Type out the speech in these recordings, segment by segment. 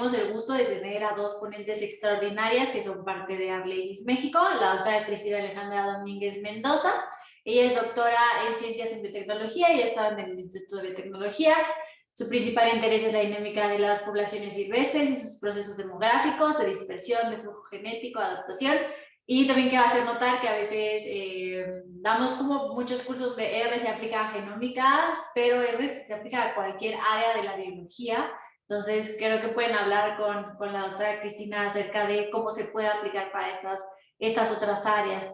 tenemos el gusto de tener a dos ponentes extraordinarias que son parte de Arleidis México, la doctora Cristina Alejandra Domínguez Mendoza. Ella es doctora en Ciencias en Biotecnología y está en el Instituto de Biotecnología. Su principal interés es la dinámica de las poblaciones silvestres y sus procesos demográficos, de dispersión, de flujo genético, adaptación. Y también quiero hacer notar que a veces damos como muchos cursos donde R se aplica a genómicas, pero R se aplica a cualquier área de la biología. Entonces, creo que pueden hablar con la doctora Cristina acerca de cómo se puede aplicar para estas otras áreas.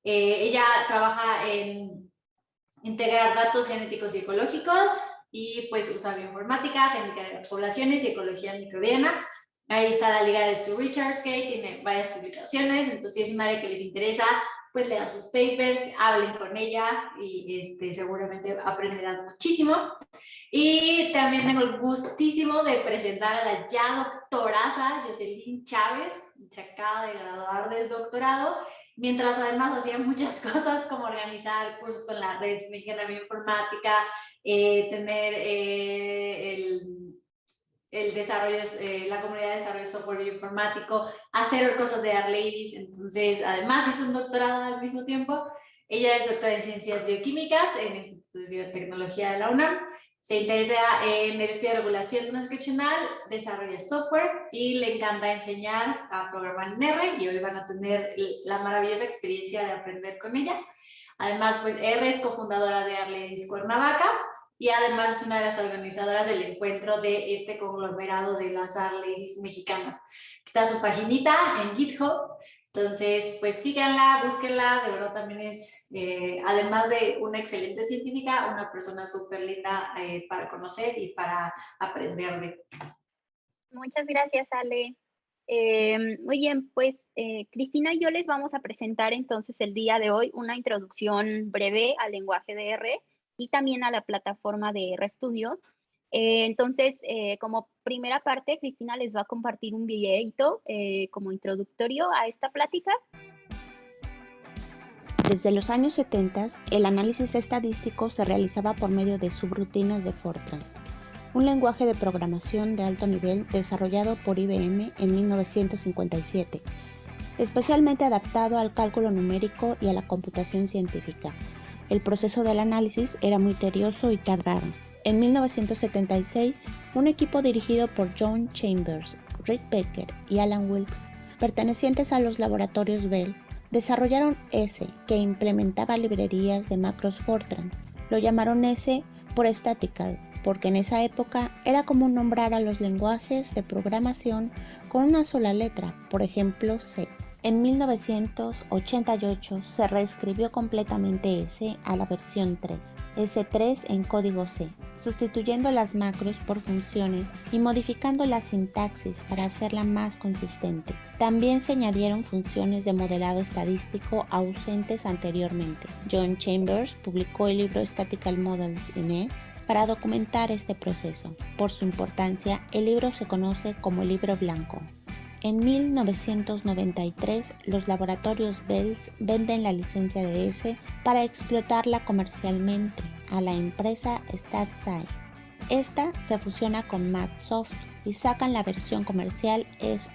Ella trabaja en integrar datos genéticos y ecológicos y pues usa bioinformática, genética de las poblaciones y ecología microbiana. Ahí está la liga de Sue Richards, que tiene varias publicaciones, entonces si es un área que les interesa, pues lean sus papers, hablen con ella y seguramente aprenderán muchísimo. Y también tengo el gustísimo de presentar a la ya doctoraza Jocelyn Chávez, se acaba de graduar del doctorado, mientras además hacía muchas cosas como organizar cursos con la Red Mexicana de Bioinformática, tener el desarrollo, la comunidad de desarrollo de software bioinformático, hacer cosas de Arleidis, entonces además hizo un doctorado al mismo tiempo. Ella es doctora en Ciencias Bioquímicas en el Instituto de Biotecnología de la UNAM. Se interesa en el estudio de regulación transcripcional, desarrolla software y le encanta enseñar a programar en R y hoy van a tener la maravillosa experiencia de aprender con ella. Además, pues R es cofundadora de Arleidis Cuernavaca y además es una de las organizadoras del encuentro de este conglomerado de las Arleidis mexicanas. Está su paginita en GitHub, entonces pues síganla, búsquenla, de verdad también es, además de una excelente científica, una persona súper linda para conocer y para aprender de. Muchas gracias, Ale. Muy bien, pues Cristina y yo les vamos a presentar entonces el día de hoy una introducción breve al lenguaje de R y también a la plataforma de RStudio. Entonces, como primera parte, Cristina les va a compartir un videito como introductorio a esta plática. Desde los años 70, el análisis estadístico se realizaba por medio de subrutinas de Fortran, un lenguaje de programación de alto nivel desarrollado por IBM en 1957, especialmente adaptado al cálculo numérico y a la computación científica. El proceso del análisis era muy tedioso y tardado. En 1976, un equipo dirigido por John Chambers, Rick Becker y Alan Wilkes, pertenecientes a los laboratorios Bell, desarrollaron S, que implementaba librerías de macros Fortran. Lo llamaron S por Statical, porque en esa época era común nombrar a los lenguajes de programación con una sola letra, por ejemplo C. En 1988 se reescribió completamente S a la versión 3, S3 en código C, sustituyendo las macros por funciones y modificando la sintaxis para hacerla más consistente. También se añadieron funciones de modelado estadístico ausentes anteriormente. John Chambers publicó el libro Statistical Models in S para documentar este proceso. Por su importancia, el libro se conoce como el Libro Blanco. En 1993, los laboratorios Bell venden la licencia de S para explotarla comercialmente a la empresa StatSci. Esta se fusiona con Mathsoft y sacan la versión comercial S+,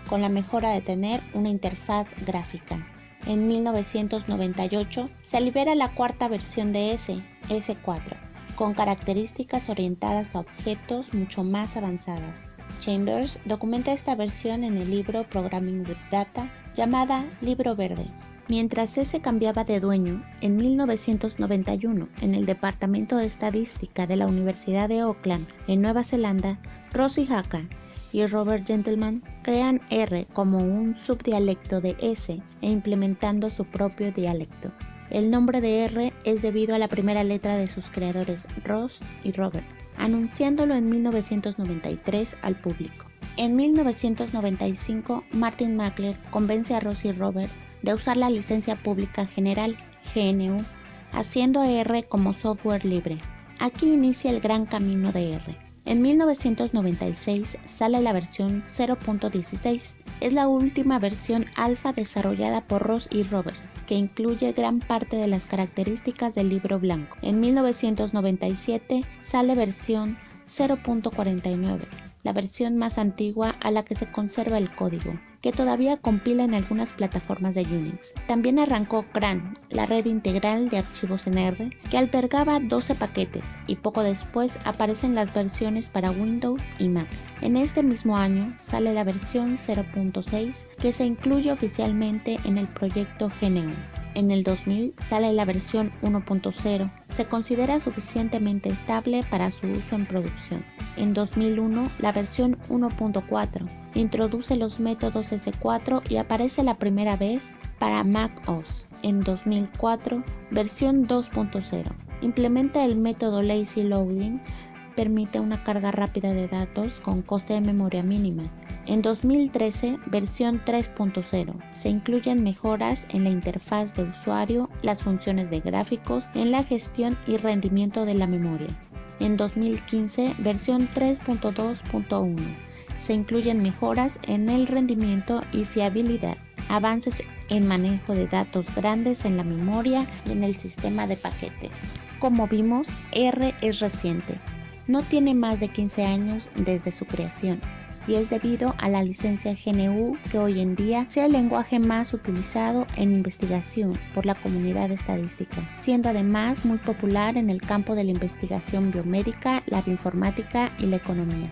con la mejora de tener una interfaz gráfica. En 1998 se libera la cuarta versión de S, S4, con características orientadas a objetos mucho más avanzadas. Chambers documenta esta versión en el libro Programming with Data, llamada Libro Verde. Mientras S cambiaba de dueño, en 1991, en el Departamento de Estadística de la Universidad de Auckland, en Nueva Zelanda, Rosie Haka y Robert Gentleman crean R como un subdialecto de S e implementando su propio dialecto. El nombre de R es debido a la primera letra de sus creadores, Ross y Robert, anunciándolo en 1993 al público. En 1995, Martin Mackler convence a Ross y Robert de usar la licencia pública general, GNU, haciendo R como software libre. Aquí inicia el gran camino de R. En 1996 sale la versión 0.16. Es la última versión alfa desarrollada por Ross y Robert, que incluye gran parte de las características del libro blanco. En 1997 sale versión 0.49 la versión más antigua a la que se conserva el código, que todavía compila en algunas plataformas de Unix. También arrancó CRAN, la red integral de archivos en R, que albergaba 12 paquetes, y poco después aparecen las versiones para Windows y Mac. En este mismo año sale la versión 0.6, que se incluye oficialmente en el proyecto GNU. En el 2000 sale la versión 1.0. Se considera suficientemente estable para su uso en producción. En 2001, la versión 1.4 introduce los métodos S4 y aparece la primera vez para Mac OS. En 2004, versión 2.0 implementa el método Lazy Loading, permite una carga rápida de datos con coste de memoria mínima. En 2013, versión 3.0, se incluyen mejoras en la interfaz de usuario, las funciones de gráficos, en la gestión y rendimiento de la memoria. En 2015, versión 3.2.1, se incluyen mejoras en el rendimiento y fiabilidad, avances en manejo de datos grandes en la memoria y en el sistema de paquetes. Como vimos, R es reciente. No tiene más de 15 años desde su creación y es debido a la licencia GNU que hoy en día sea el lenguaje más utilizado en investigación por la comunidad estadística, siendo además muy popular en el campo de la investigación biomédica, la bioinformática y la economía.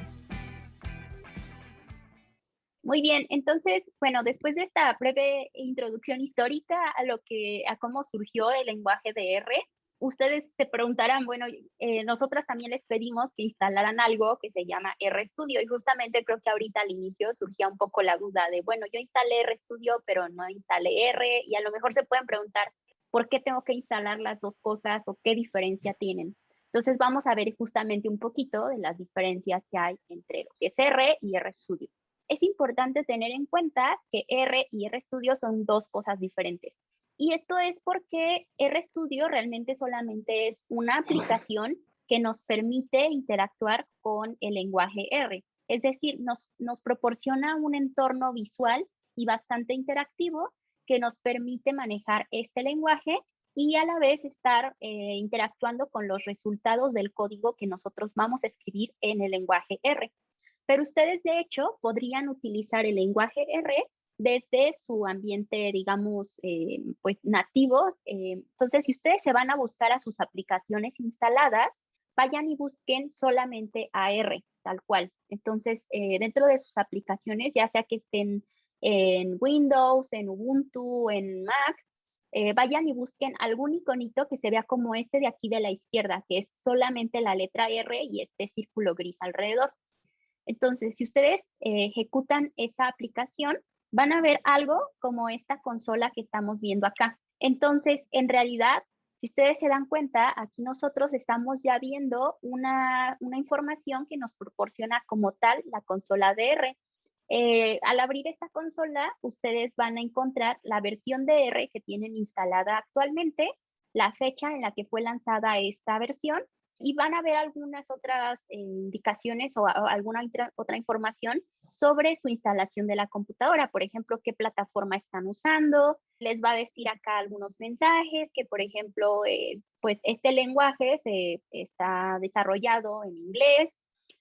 Muy bien, entonces, bueno, después de esta breve introducción histórica a cómo surgió el lenguaje de R, ustedes se preguntarán, bueno, nosotras también les pedimos que instalaran algo que se llama RStudio, y justamente creo que ahorita al inicio surgía un poco la duda de, bueno, yo instalé RStudio, pero no instalé R, y a lo mejor se pueden preguntar, ¿por qué tengo que instalar las dos cosas o qué diferencia tienen? Entonces vamos a ver justamente un poquito de las diferencias que hay entre lo que es R y RStudio. Es importante tener en cuenta que R y RStudio son dos cosas diferentes. Y esto es porque RStudio realmente solamente es una aplicación que nos permite interactuar con el lenguaje R. Es decir, nos proporciona un entorno visual y bastante interactivo que nos permite manejar este lenguaje y a la vez estar interactuando con los resultados del código que nosotros vamos a escribir en el lenguaje R. Pero ustedes, de hecho, podrían utilizar el lenguaje R desde su ambiente, digamos, pues nativo. Entonces, si ustedes se van a buscar a sus aplicaciones instaladas, vayan y busquen solamente AR, tal cual. Entonces, dentro de sus aplicaciones, ya sea que estén en Windows, en Ubuntu, en Mac, vayan y busquen algún iconito que se vea como este de aquí de la izquierda, que es solamente la letra R y este círculo gris alrededor. Entonces, si ustedes ejecutan esa aplicación, van a ver algo como esta consola que estamos viendo acá. Entonces, en realidad, si ustedes se dan cuenta, aquí nosotros estamos ya viendo una información que nos proporciona como tal la consola de R. Al abrir esta consola, ustedes van a encontrar la versión de R que tienen instalada actualmente, la fecha en la que fue lanzada esta versión, y van a ver algunas otras indicaciones o alguna otra información sobre su instalación de la computadora. Por ejemplo, qué plataforma están usando. Les va a decir acá algunos mensajes que, por ejemplo, pues este lenguaje está desarrollado en inglés,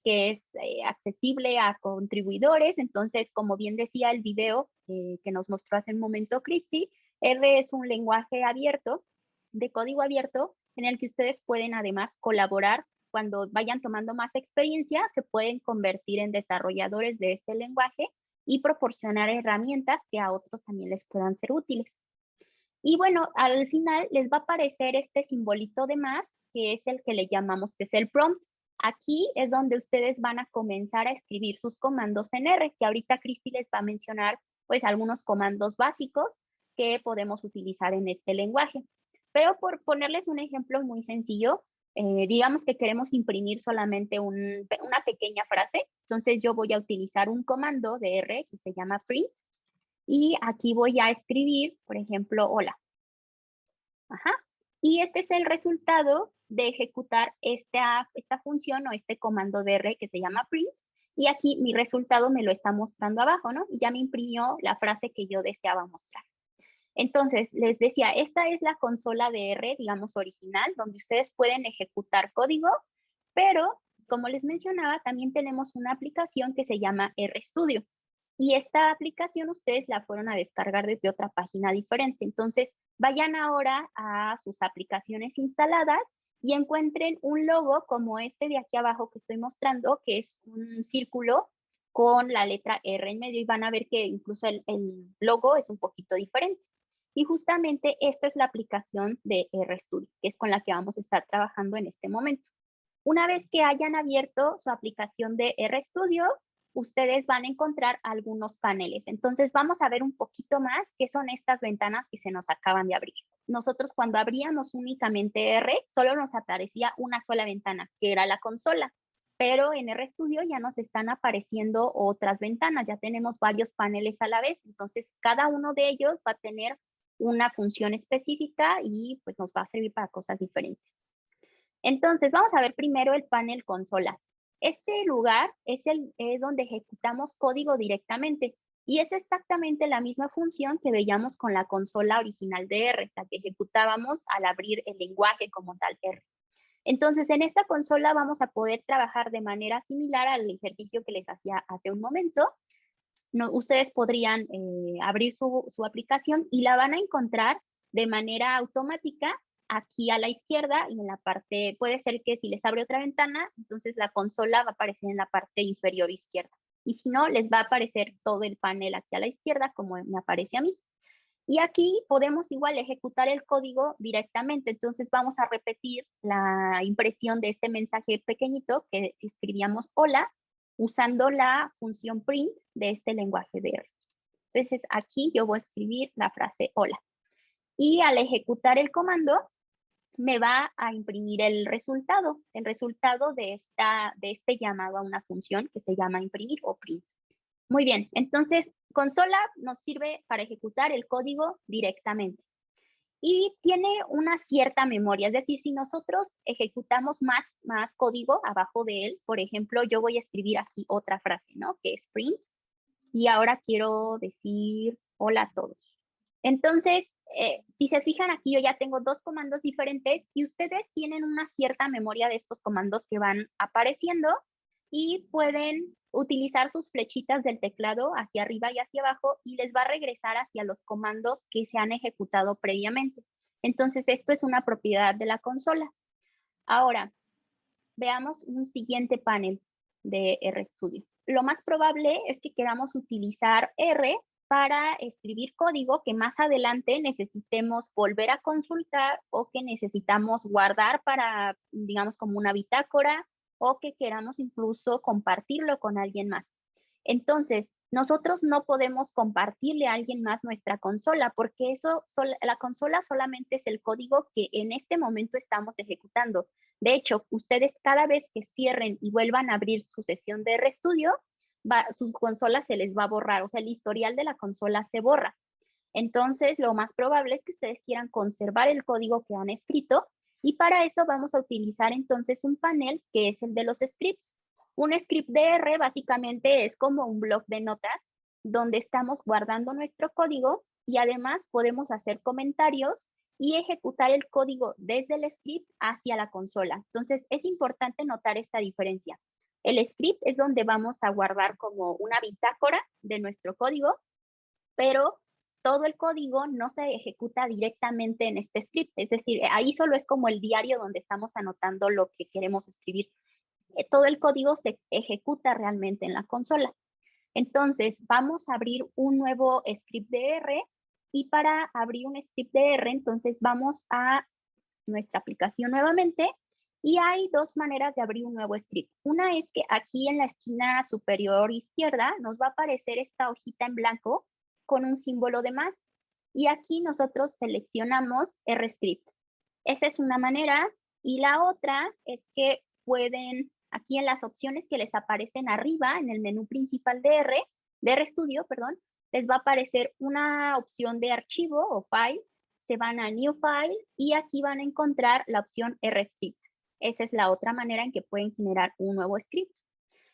que es accesible a contribuidores. Entonces, como bien decía el video que nos mostró hace un momento Cristi, R es un lenguaje abierto, de código abierto, en el que ustedes pueden además colaborar. Cuando vayan tomando más experiencia, se pueden convertir en desarrolladores de este lenguaje y proporcionar herramientas que a otros también les puedan ser útiles. Y bueno, al final les va a aparecer este simbolito de más, que es el que le llamamos que es el prompt. Aquí es donde ustedes van a comenzar a escribir sus comandos en R, que ahorita Cristi les va a mencionar pues algunos comandos básicos que podemos utilizar en este lenguaje. Pero por ponerles un ejemplo muy sencillo, digamos que queremos imprimir solamente una pequeña frase. Entonces yo voy a utilizar un comando de R que se llama print. Y aquí voy a escribir, por ejemplo, hola. Ajá. Y este es el resultado de ejecutar esta función o este comando de R que se llama print. Y aquí mi resultado me lo está mostrando abajo, ¿no? Y ya me imprimió la frase que yo deseaba mostrar. Entonces, les decía, esta es la consola de R, digamos, original, donde ustedes pueden ejecutar código, pero como les mencionaba, también tenemos una aplicación que se llama RStudio. Y esta aplicación ustedes la fueron a descargar desde otra página diferente. Entonces, vayan ahora a sus aplicaciones instaladas y encuentren un logo como este de aquí abajo que estoy mostrando, que es un círculo con la letra R en medio, y van a ver que incluso el logo es un poquito diferente. Y justamente esta es la aplicación de RStudio, que es con la que vamos a estar trabajando en este momento. Una vez que hayan abierto su aplicación de RStudio, ustedes van a encontrar algunos paneles. Entonces vamos a ver un poquito más qué son estas ventanas que se nos acaban de abrir. Nosotros cuando abríamos únicamente R, solo nos aparecía una sola ventana, que era la consola. Pero en RStudio ya nos están apareciendo otras ventanas, ya tenemos varios paneles a la vez. Entonces cada uno de ellos va a tener una función específica y pues nos va a servir para cosas diferentes. Entonces, vamos a ver primero el panel consola. Este lugar es donde ejecutamos código directamente y es exactamente la misma función que veíamos con la consola original de R, la que ejecutábamos al abrir el lenguaje como tal R. Entonces, en esta consola vamos a poder trabajar de manera similar al ejercicio que les hacía hace un momento. Ustedes podrían abrir su aplicación y la van a encontrar de manera automática aquí a la izquierda y en la parte, puede ser que si les abre otra ventana, entonces la consola va a aparecer en la parte inferior izquierda. Y si no, les va a aparecer todo el panel aquí a la izquierda como me aparece a mí. Y aquí podemos igual ejecutar el código directamente. Entonces vamos a repetir la impresión de este mensaje pequeñito que escribíamos hola, usando la función print de este lenguaje de R. Entonces aquí yo voy a escribir la frase hola. Y al ejecutar el comando, me va a imprimir el resultado de este llamado a una función que se llama imprimir o print. Muy bien, entonces consola nos sirve para ejecutar el código directamente. Y tiene una cierta memoria, es decir, si nosotros ejecutamos más código abajo de él, por ejemplo, yo voy a escribir aquí otra frase, ¿no? Que es print, y ahora quiero decir hola a todos. Entonces, si se fijan aquí, yo ya tengo dos comandos diferentes y ustedes tienen una cierta memoria de estos comandos que van apareciendo y pueden utilizar sus flechitas del teclado hacia arriba y hacia abajo y les va a regresar hacia los comandos que se han ejecutado previamente. Entonces, esto es una propiedad de la consola. Ahora, veamos un siguiente panel de RStudio. Lo más probable es que queramos utilizar R para escribir código que más adelante necesitemos volver a consultar o que necesitamos guardar para, digamos, como una bitácora o que queramos incluso compartirlo con alguien más. Entonces, nosotros no podemos compartirle a alguien más nuestra consola porque la consola solamente es el código que en este momento estamos ejecutando. De hecho, ustedes cada vez que cierren y vuelvan a abrir su sesión de RStudio, su consola se les va a borrar, o sea, el historial de la consola se borra. Entonces, lo más probable es que ustedes quieran conservar el código que han escrito y para eso vamos a utilizar entonces un panel que es el de los scripts. Un script de R básicamente es como un bloc de notas donde estamos guardando nuestro código y además podemos hacer comentarios y ejecutar el código desde el script hacia la consola. Entonces, es importante notar esta diferencia. El script es donde vamos a guardar como una bitácora de nuestro código, pero todo el código no se ejecuta directamente en este script. Es decir, ahí solo es como el diario donde estamos anotando lo que queremos escribir. Todo el código se ejecuta realmente en la consola. Entonces, vamos a abrir un nuevo script de R y para abrir un script de R, entonces vamos a nuestra aplicación nuevamente y hay dos maneras de abrir un nuevo script. Una es que aquí en la esquina superior izquierda nos va a aparecer esta hojita en blanco con un símbolo de más y aquí nosotros seleccionamos RScript. Esa es una manera y la otra es que pueden, aquí en las opciones que les aparecen arriba en el menú principal de RStudio, perdón, les va a aparecer una opción de archivo o file, se van a New File y aquí van a encontrar la opción RScript. Esa es la otra manera en que pueden generar un nuevo script.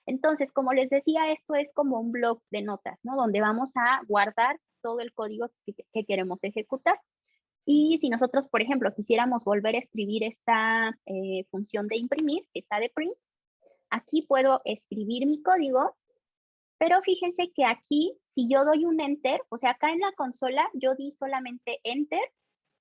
Entonces, como les decía, esto es como un bloc de notas, ¿no? Donde vamos a guardar todo el código que queremos ejecutar. Y si nosotros, por ejemplo, quisiéramos volver a escribir esta función de imprimir, esta de print, Aquí puedo escribir mi código, pero fíjense que aquí, si yo doy un enter, o sea, acá en la consola yo di solamente enter,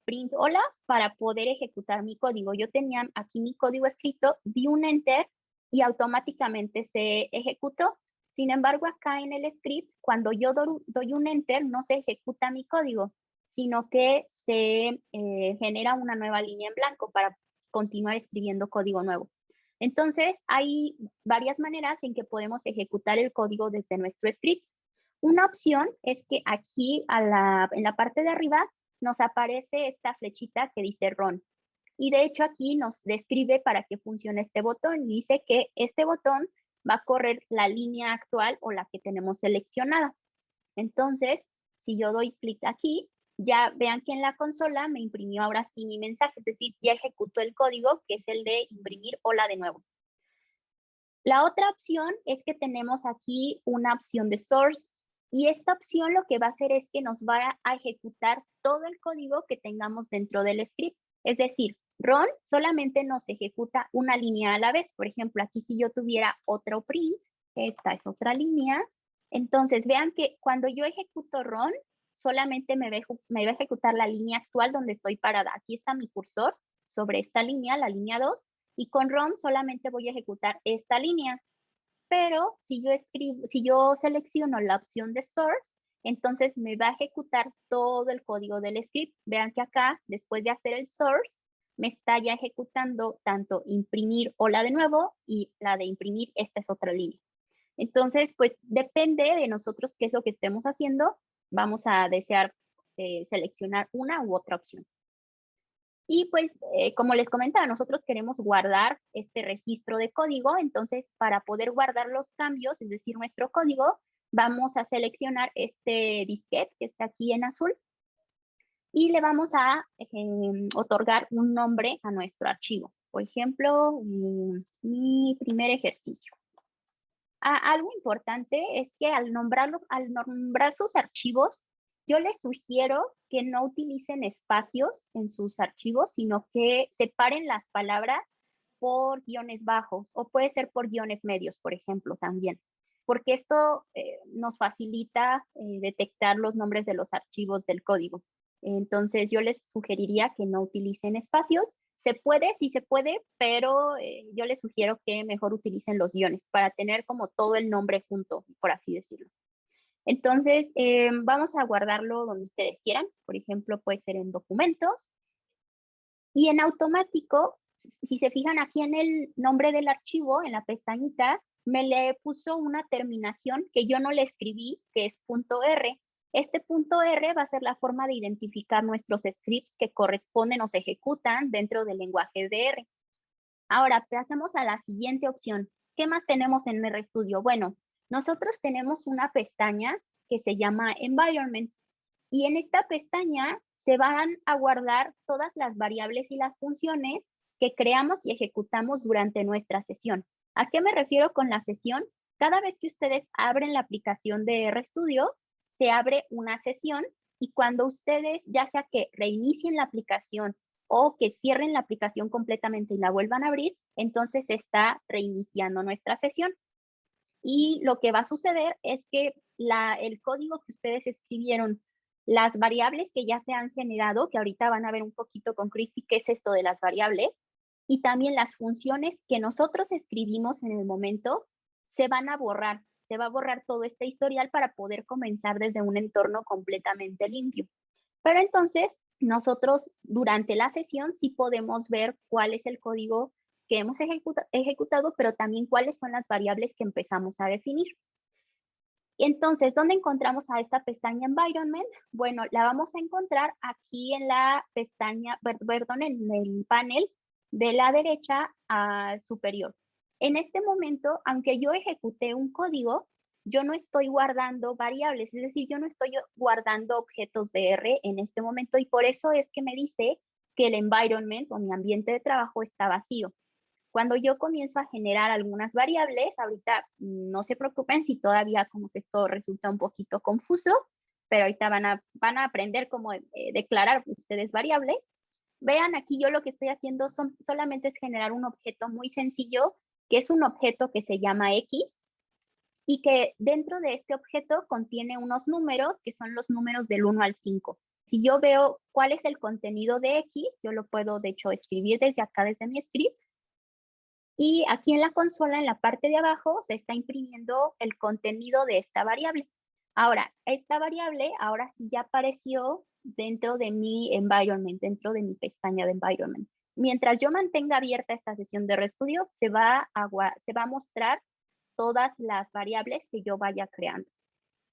print hola, para poder ejecutar mi código. Yo tenía aquí mi código escrito, di un enter y automáticamente se ejecutó. Sin embargo, acá en el script, cuando yo doy un enter, no se ejecuta mi código, sino que se genera una nueva línea en blanco para continuar escribiendo código nuevo. Entonces, hay varias maneras en que podemos ejecutar el código desde nuestro script. Una opción es que aquí en la parte de arriba nos aparece esta flechita que dice Run. Y de hecho aquí nos describe para qué funciona este botón. Dice que este botón va a correr la línea actual o la que tenemos seleccionada. Entonces, si yo doy clic aquí, ya vean que en la consola me imprimió ahora sí mi mensaje, es decir, ya ejecutó el código, que es el de imprimir hola de nuevo. La otra opción es que tenemos aquí una opción de source, y esta opción lo que va a hacer es que nos va a ejecutar todo el código que tengamos dentro del script. Es decir, run solamente nos ejecuta una línea a la vez. Por ejemplo, aquí si yo tuviera otro print, esta es otra línea. Entonces, vean que cuando yo ejecuto run, solamente me va a ejecutar la línea actual donde estoy parada. Aquí está mi cursor sobre esta línea, la línea 2, y con run solamente voy a ejecutar esta línea. Pero si yo selecciono la opción de source, entonces me va a ejecutar todo el código del script. Vean que acá, después de hacer el source, me está ya ejecutando tanto imprimir hola de nuevo y la de imprimir, esta es otra línea. Entonces, pues depende de nosotros qué es lo que estemos haciendo, vamos a desear seleccionar una u otra opción. Y pues, como les comentaba, nosotros queremos guardar este registro de código, entonces para poder guardar los cambios, es decir, nuestro código, vamos a seleccionar este disquete que está aquí en azul y le vamos a otorgar un nombre a nuestro archivo. Por ejemplo, mi primer ejercicio. Algo importante es que al nombrar sus archivos, yo les sugiero que no utilicen espacios en sus archivos, sino que separen las palabras por guiones bajos o puede ser por guiones medios, por ejemplo, también, porque esto nos facilita detectar los nombres de los archivos del código. Entonces, yo les sugeriría que no utilicen espacios. Se puede, sí se puede, pero yo les sugiero que mejor utilicen los guiones para tener como todo el nombre junto, por así decirlo. Entonces, vamos a guardarlo donde ustedes quieran. Por ejemplo, puede ser en documentos. Y en automático, si se fijan aquí en el nombre del archivo, en la pestañita, me le puso una terminación que yo no le escribí, que es .r. Este .r va a ser la forma de identificar nuestros scripts que corresponden o se ejecutan dentro del lenguaje de R. Ahora, pasemos a la siguiente opción. ¿Qué más tenemos en RStudio? Bueno, nosotros tenemos una pestaña que se llama Environment, y en esta pestaña se van a guardar todas las variables y las funciones que creamos y ejecutamos durante nuestra sesión. ¿A qué me refiero con la sesión? Cada vez que ustedes abren la aplicación de RStudio, se abre una sesión y cuando ustedes, ya sea que reinicien la aplicación o que cierren la aplicación completamente y la vuelvan a abrir, entonces se está reiniciando nuestra sesión. Y lo que va a suceder es que el código que ustedes escribieron, las variables que ya se han generado, que ahorita van a ver un poquito con Cristi qué es esto de las variables, y también las funciones que nosotros escribimos en el momento, se van a borrar. Se va a borrar todo este historial para poder comenzar desde un entorno completamente limpio. Pero entonces, nosotros durante la sesión sí podemos ver cuál es el código que hemos ejecutado, pero también cuáles son las variables que empezamos a definir. Entonces, ¿dónde encontramos a esta pestaña Environment? Bueno, la vamos a encontrar aquí en la pestaña, perdón, en el panel de la derecha superior. En este momento, aunque yo ejecuté un código, yo no estoy guardando variables, es decir, yo no estoy guardando objetos de R en este momento y por eso es que me dice que el environment o mi ambiente de trabajo está vacío. Cuando yo comienzo a generar algunas variables, ahorita no se preocupen si todavía como que esto resulta un poquito confuso, pero ahorita van a aprender cómo declarar ustedes variables. Vean aquí yo lo que estoy haciendo solamente es generar un objeto muy sencillo que es un objeto que se llama X y que dentro de este objeto contiene unos números que son los números del 1 al 5. Si yo veo cuál es el contenido de X, yo lo puedo de hecho escribir desde acá, desde mi script. Y aquí en la consola, en la parte de abajo, se está imprimiendo el contenido de esta variable. Ahora, esta variable ahora sí ya apareció dentro de mi environment, dentro de mi pestaña de environment. Mientras yo mantenga abierta esta sesión de RStudio, se va a mostrar todas las variables que yo vaya creando.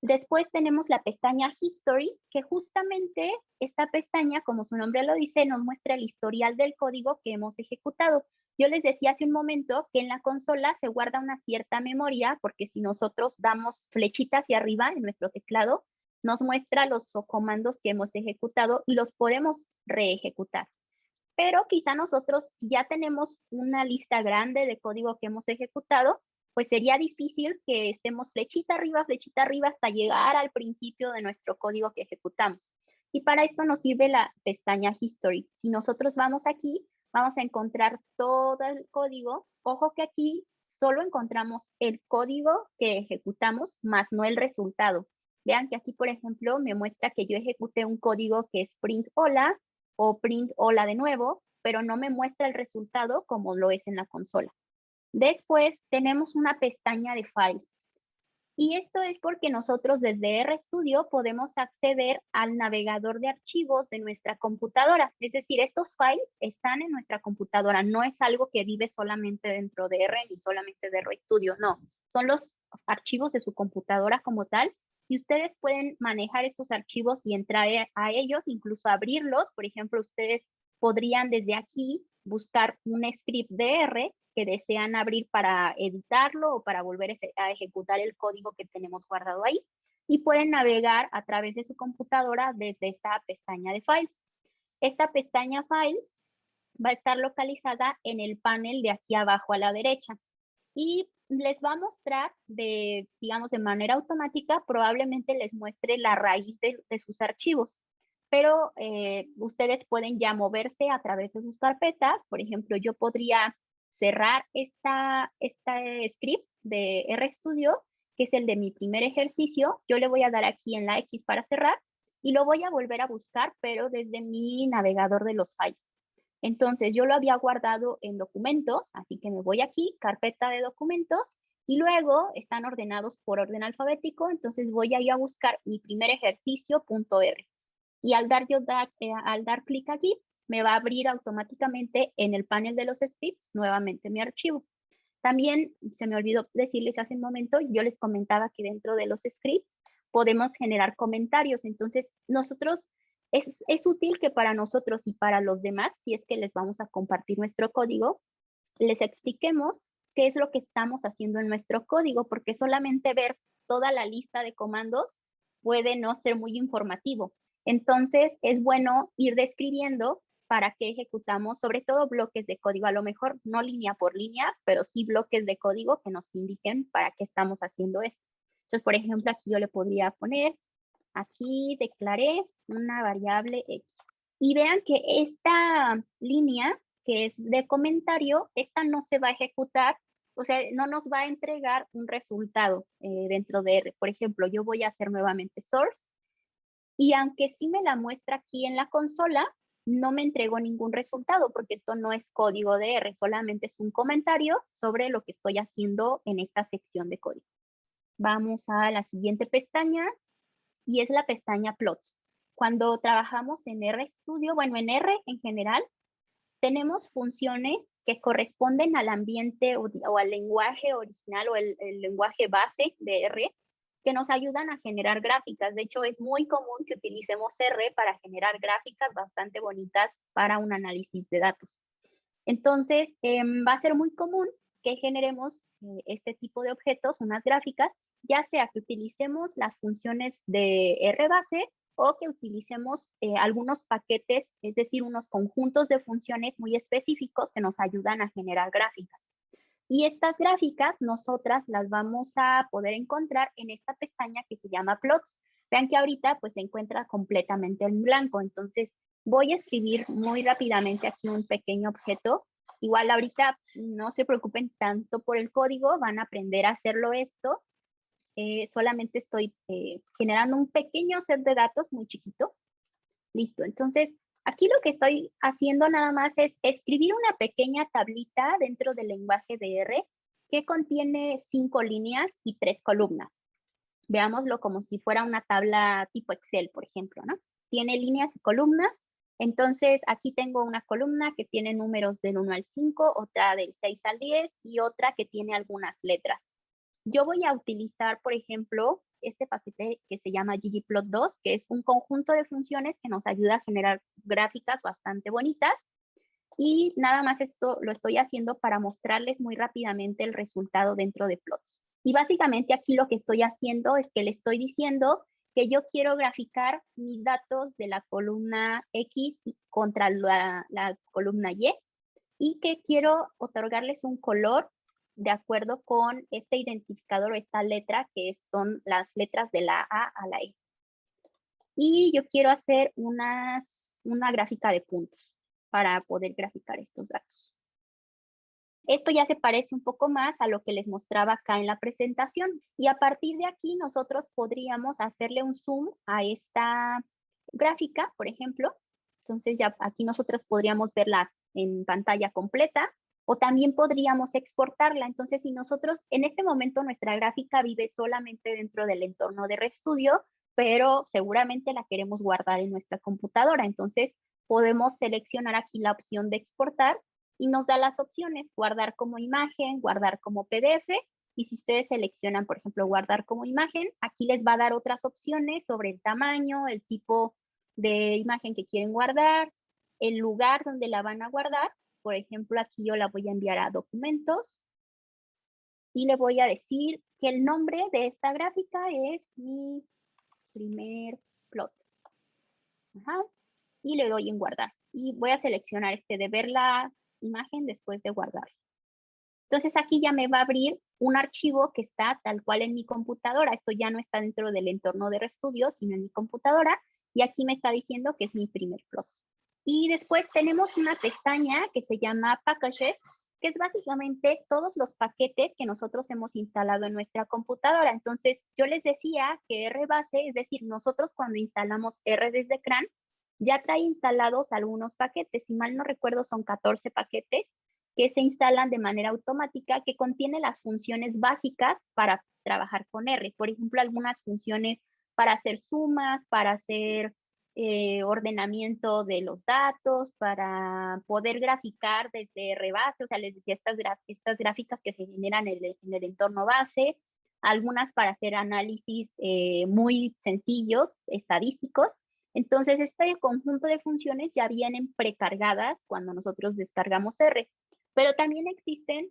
Después tenemos la pestaña History, que justamente esta pestaña, como su nombre lo dice, nos muestra el historial del código que hemos ejecutado. Yo les decía hace un momento que en la consola se guarda una cierta memoria, porque si nosotros damos flechita hacia arriba en nuestro teclado, nos muestra los comandos que hemos ejecutado y los podemos reejecutar. Pero quizá nosotros, si ya tenemos una lista grande de código que hemos ejecutado, pues sería difícil que estemos flechita arriba hasta llegar al principio de nuestro código que ejecutamos. Y para esto nos sirve la pestaña History. Si nosotros vamos aquí, vamos a encontrar todo el código. Ojo que aquí solo encontramos el código que ejecutamos, más no el resultado. Vean que aquí, por ejemplo, me muestra que yo ejecuté un código que es print hola o print hola de nuevo, pero no me muestra el resultado como lo es en la consola. Después tenemos una pestaña de files. Y esto es porque nosotros desde RStudio podemos acceder al navegador de archivos de nuestra computadora. Es decir, estos files están en nuestra computadora. No es algo que vive solamente dentro de R ni solamente de RStudio. No, son los archivos de su computadora como tal. Y ustedes pueden manejar estos archivos y entrar a ellos, incluso abrirlos. Por ejemplo, ustedes podrían desde aquí buscar un script de R que desean abrir para editarlo o para volver a ejecutar el código que tenemos guardado ahí. Y pueden navegar a través de su computadora desde esta pestaña de Files. Esta pestaña Files va a estar localizada en el panel de aquí abajo a la derecha. Y les va a mostrar, digamos, de manera automática, probablemente les muestre la raíz de sus archivos. Pero ustedes pueden ya moverse a través de sus carpetas. Por ejemplo, yo podría cerrar esta script de RStudio, que es el de mi primer ejercicio. Yo le voy a dar aquí en la X para cerrar y lo voy a volver a buscar, pero desde mi navegador de los files. Entonces, yo lo había guardado en documentos, así que me voy aquí, carpeta de documentos, y luego están ordenados por orden alfabético, entonces voy a ir a buscar mi primer ejercicio.r. Y al dar clic aquí, me va a abrir automáticamente en el panel de los scripts nuevamente mi archivo. También se me olvidó decirles hace un momento, yo les comentaba que dentro de los scripts podemos generar comentarios. Entonces, es útil que para nosotros y para los demás, si es que les vamos a compartir nuestro código, les expliquemos qué es lo que estamos haciendo en nuestro código, porque solamente ver toda la lista de comandos puede no ser muy informativo. Entonces, es bueno ir describiendo para qué ejecutamos, sobre todo bloques de código, a lo mejor no línea por línea, pero sí bloques de código que nos indiquen para qué estamos haciendo esto. Entonces, por ejemplo, aquí yo le podría poner, aquí declaré una variable X. Y vean que esta línea que es de comentario, esta no se va a ejecutar, o sea, no nos va a entregar un resultado dentro de R. Por ejemplo, yo voy a hacer nuevamente source, y aunque sí me la muestra aquí en la consola, no me entregó ningún resultado porque esto no es código de R, solamente es un comentario sobre lo que estoy haciendo en esta sección de código. Vamos a la siguiente pestaña y es la pestaña plots. Cuando trabajamos en RStudio, bueno, en R en general, tenemos funciones que corresponden al ambiente o al lenguaje original o el lenguaje base de R, que nos ayudan a generar gráficas. De hecho, es muy común que utilicemos R para generar gráficas bastante bonitas para un análisis de datos. Entonces, va a ser muy común que generemos este tipo de objetos, unas gráficas, ya sea que utilicemos las funciones de R base o que utilicemos algunos paquetes, es decir, unos conjuntos de funciones muy específicos que nos ayudan a generar gráficas. Y estas gráficas nosotras las vamos a poder encontrar en esta pestaña que se llama Plots. Vean que ahorita pues se encuentra completamente en blanco, entonces voy a escribir muy rápidamente aquí un pequeño objeto Igual ahorita no se preocupen tanto por el código, van a aprender a hacerlo esto. Solamente estoy generando un pequeño set de datos muy chiquito. Listo, entonces aquí lo que estoy haciendo nada más es escribir una pequeña tablita dentro del lenguaje de R que contiene 5 líneas y 3 columnas. Veámoslo como si fuera una tabla tipo Excel, por ejemplo, ¿no? Tiene líneas y columnas. Entonces, aquí tengo una columna que tiene números del 1 al 5, otra del 6 al 10 y otra que tiene algunas letras. Yo voy a utilizar, por ejemplo, este paquete que se llama ggplot2, que es un conjunto de funciones que nos ayuda a generar gráficas bastante bonitas. Y nada más esto lo estoy haciendo para mostrarles muy rápidamente el resultado dentro de plots. Y básicamente aquí lo que estoy haciendo es que le estoy diciendo que yo quiero graficar mis datos de la columna X contra la columna y que quiero otorgarles un color de acuerdo con este identificador o esta letra que son las letras de la A a la E. Y yo quiero hacer una gráfica de puntos para poder graficar estos datos. Esto ya se parece un poco más a lo que les mostraba acá en la presentación. Y a partir de aquí nosotros podríamos hacerle un zoom a esta gráfica, por ejemplo. Entonces ya aquí nosotros podríamos verla en pantalla completa o también podríamos exportarla. Entonces si nosotros en este momento nuestra gráfica vive solamente dentro del entorno de RStudio, pero seguramente la queremos guardar en nuestra computadora. Entonces podemos seleccionar aquí la opción de exportar y nos da las opciones, guardar como imagen, guardar como PDF, y si ustedes seleccionan, por ejemplo, guardar como imagen, aquí les va a dar otras opciones sobre el tamaño, el tipo de imagen que quieren guardar, el lugar donde la van a guardar. Por ejemplo, aquí yo la voy a enviar a documentos y le voy a decir que el nombre de esta gráfica es mi primer plot. Ajá. Y le doy en guardar. Y voy a seleccionar este de ver la imagen después de guardar. Entonces aquí ya me va a abrir un archivo que está tal cual en mi computadora. Esto ya no está dentro del entorno de RStudio, sino en mi computadora. Y aquí me está diciendo que es mi primer plot. Y después tenemos una pestaña que se llama Packages, que es básicamente todos los paquetes que nosotros hemos instalado en nuestra computadora. Entonces yo les decía que RBase, es decir, nosotros cuando instalamos R desde CRAN, ya trae instalados algunos paquetes. Si mal no recuerdo, son 14 paquetes que se instalan de manera automática, que contiene las funciones básicas para trabajar con R. Por ejemplo, algunas funciones para hacer sumas, para hacer ordenamiento de los datos, para poder graficar desde RBase, o sea, les decía estas gráficas que se generan en el entorno base, algunas para hacer análisis muy sencillos, estadísticos. Entonces, este conjunto de funciones ya vienen precargadas cuando nosotros descargamos R. Pero también existen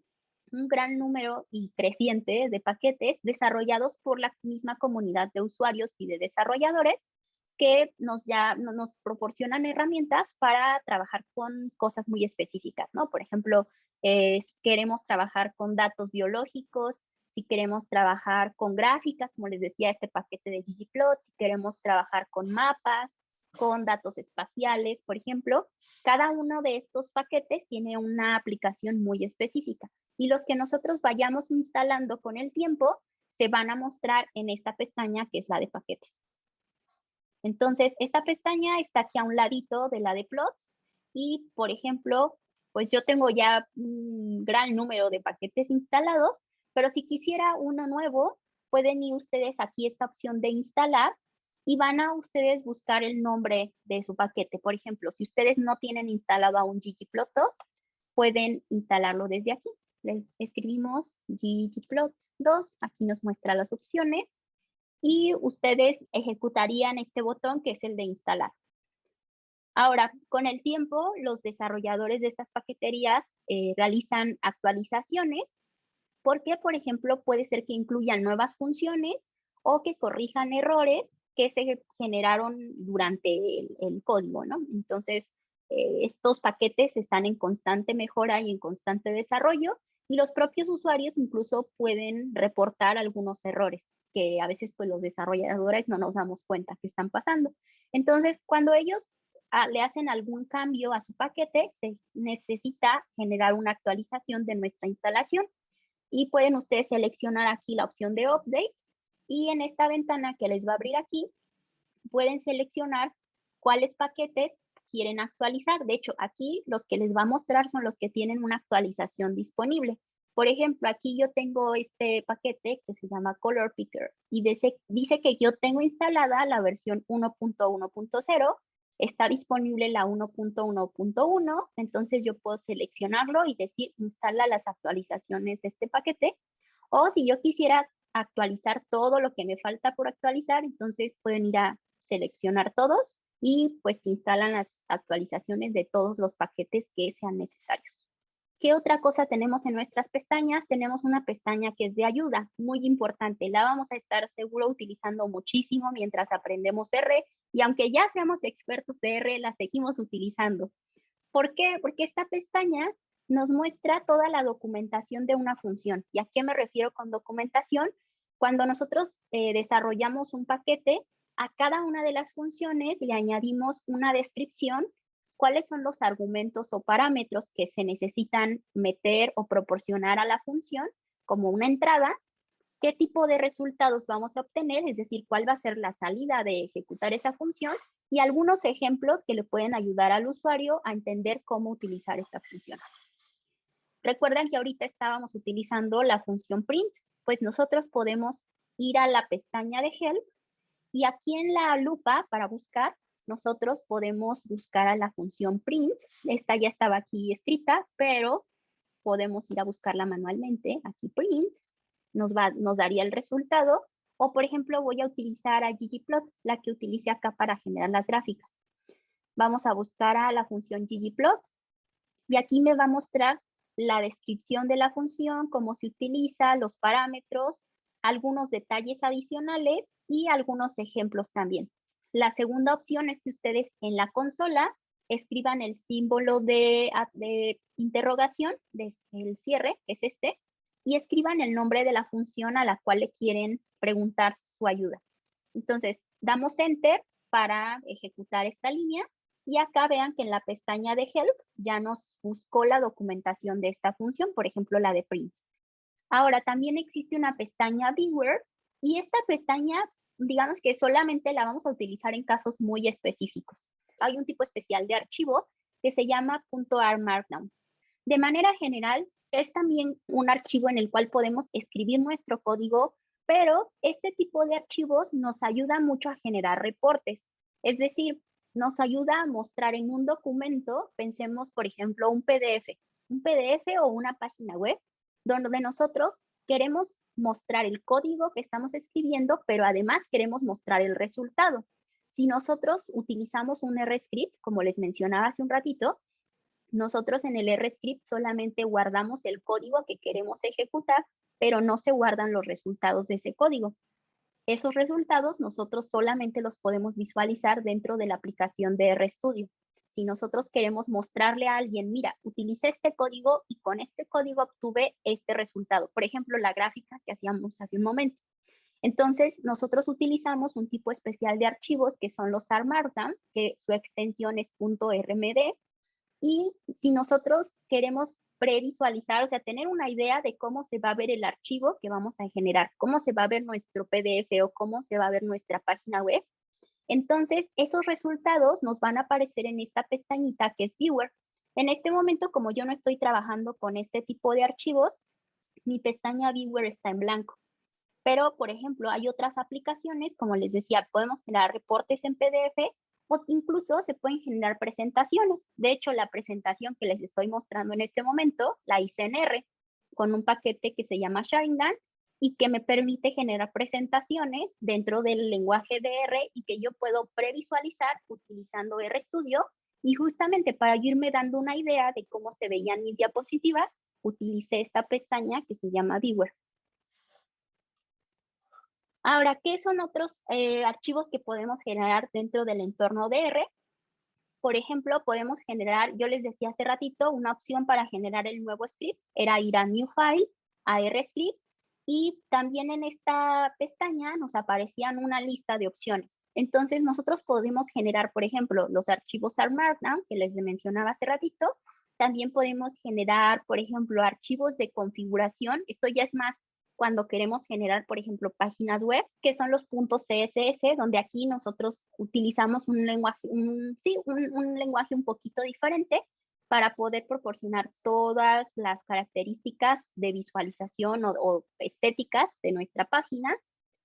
un gran número y creciente de paquetes desarrollados por la misma comunidad de usuarios y de desarrolladores que nos proporcionan herramientas para trabajar con cosas muy específicas, ¿no? Por ejemplo, si queremos trabajar con datos biológicos, si queremos trabajar con gráficas, como les decía, este paquete de ggplot, si queremos trabajar con mapas, con datos espaciales, por ejemplo, cada uno de estos paquetes tiene una aplicación muy específica y los que nosotros vayamos instalando con el tiempo se van a mostrar en esta pestaña que es la de paquetes. Entonces, esta pestaña está aquí a un ladito de la de plots y, por ejemplo, pues yo tengo ya un gran número de paquetes instalados, pero si quisiera uno nuevo, pueden ir ustedes aquí a esta opción de instalar y van a ustedes buscar el nombre de su paquete. Por ejemplo, si ustedes no tienen instalado aún ggplot2, pueden instalarlo desde aquí. Le escribimos ggplot2, aquí nos muestra las opciones y ustedes ejecutarían este botón que es el de instalar. Ahora, con el tiempo, los desarrolladores de estas paqueterías realizan actualizaciones porque, por ejemplo, puede ser que incluyan nuevas funciones o que corrijan errores que se generaron durante el código, ¿no? Entonces, estos paquetes están en constante mejora y en constante desarrollo y los propios usuarios incluso pueden reportar algunos errores que a veces pues los desarrolladores no nos damos cuenta que están pasando. Entonces, cuando ellos le hacen algún cambio a su paquete, se necesita generar una actualización de nuestra instalación. Y pueden ustedes seleccionar aquí la opción de Update. Y en esta ventana que les va a abrir aquí, pueden seleccionar cuáles paquetes quieren actualizar. De hecho, aquí los que les va a mostrar son los que tienen una actualización disponible. Por ejemplo, aquí yo tengo este paquete que se llama Color Picker y dice que yo tengo instalada la versión 1.1.0, está disponible la 1.1.1, entonces yo puedo seleccionarlo y decir instala las actualizaciones de este paquete. O si yo quisiera actualizar todo lo que me falta por actualizar, entonces pueden ir a seleccionar todos y pues instalan las actualizaciones de todos los paquetes que sean necesarios. ¿Qué otra cosa tenemos en nuestras pestañas? Tenemos una pestaña que es de ayuda, muy importante. La vamos a estar seguro utilizando muchísimo mientras aprendemos R y aunque ya seamos expertos de R, la seguimos utilizando. ¿Por qué? Porque esta pestaña nos muestra toda la documentación de una función. ¿Y a qué me refiero con documentación? Cuando nosotros desarrollamos un paquete, a cada una de las funciones le añadimos una descripción, cuáles son los argumentos o parámetros que se necesitan meter o proporcionar a la función como una entrada, qué tipo de resultados vamos a obtener, es decir, cuál va a ser la salida de ejecutar esa función y algunos ejemplos que le pueden ayudar al usuario a entender cómo utilizar esta función. Recuerdan que ahorita estábamos utilizando la función print, pues nosotros podemos ir a la pestaña de help y aquí en la lupa para buscar, nosotros podemos buscar a la función print. Esta ya estaba aquí escrita, pero podemos ir a buscarla manualmente. Aquí print, nos daría el resultado. O por ejemplo, voy a utilizar a ggplot, la que utilicé acá para generar las gráficas. Vamos a buscar a la función ggplot y aquí me va a mostrar la descripción de la función, cómo se utiliza, los parámetros, algunos detalles adicionales y algunos ejemplos también. La segunda opción es que ustedes en la consola escriban el símbolo de interrogación, el cierre, que es este, y escriban el nombre de la función a la cual le quieren preguntar su ayuda. Entonces, damos Enter para ejecutar esta línea y acá vean que en la pestaña de Help ya nos buscó la documentación de esta función, por ejemplo, la de print. Ahora, también existe una pestaña Viewer y esta pestaña, digamos que solamente la vamos a utilizar en casos muy específicos. Hay un tipo especial de archivo que se llama .r Markdown. De manera general, es también un archivo en el cual podemos escribir nuestro código, pero este tipo de archivos nos ayuda mucho a generar reportes. Es decir, nos ayuda a mostrar en un documento, pensemos por ejemplo un PDF o una página web, donde nosotros queremos mostrar el código que estamos escribiendo, pero además queremos mostrar el resultado. Si nosotros utilizamos un RScript, como les mencionaba hace un ratito, nosotros en el RScript solamente guardamos el código que queremos ejecutar, pero no se guardan los resultados de ese código. Esos resultados nosotros solamente los podemos visualizar dentro de la aplicación de RStudio. Si nosotros queremos mostrarle a alguien, mira, utilicé este código y con este código obtuve este resultado. Por ejemplo, la gráfica que hacíamos hace un momento. Entonces, nosotros utilizamos un tipo especial de archivos que son los R Markdown, que su extensión es .rmd. Y si nosotros queremos previsualizar, o sea, tener una idea de cómo se va a ver el archivo que vamos a generar, cómo se va a ver nuestro PDF o cómo se va a ver nuestra página web, entonces esos resultados nos van a aparecer en esta pestañita que es Viewer. En este momento, como yo no estoy trabajando con este tipo de archivos, mi pestaña Viewer está en blanco. Pero, por ejemplo, hay otras aplicaciones, como les decía, podemos generar reportes en PDF o incluso se pueden generar presentaciones. De hecho, la presentación que les estoy mostrando en este momento la hice en R con un paquete que se llama Sharingan y que me permite generar presentaciones dentro del lenguaje de R y que yo puedo previsualizar utilizando RStudio. Y justamente para irme dando una idea de cómo se veían mis diapositivas, utilicé esta pestaña que se llama Viewer. Ahora, ¿qué son otros archivos que podemos generar dentro del entorno de R? Por ejemplo, podemos generar, yo les decía hace ratito, una opción para generar el nuevo script era ir a New File, a RScript, y también en esta pestaña nos aparecían una lista de opciones. Entonces, nosotros podemos generar, por ejemplo, los archivos R Markdown, que les mencionaba hace ratito. También podemos generar, por ejemplo, archivos de configuración. Esto ya es más cuando queremos generar, por ejemplo, páginas web, que son los .css, donde aquí nosotros utilizamos un lenguaje, un lenguaje un poquito diferente para poder proporcionar todas las características de visualización o estéticas de nuestra página,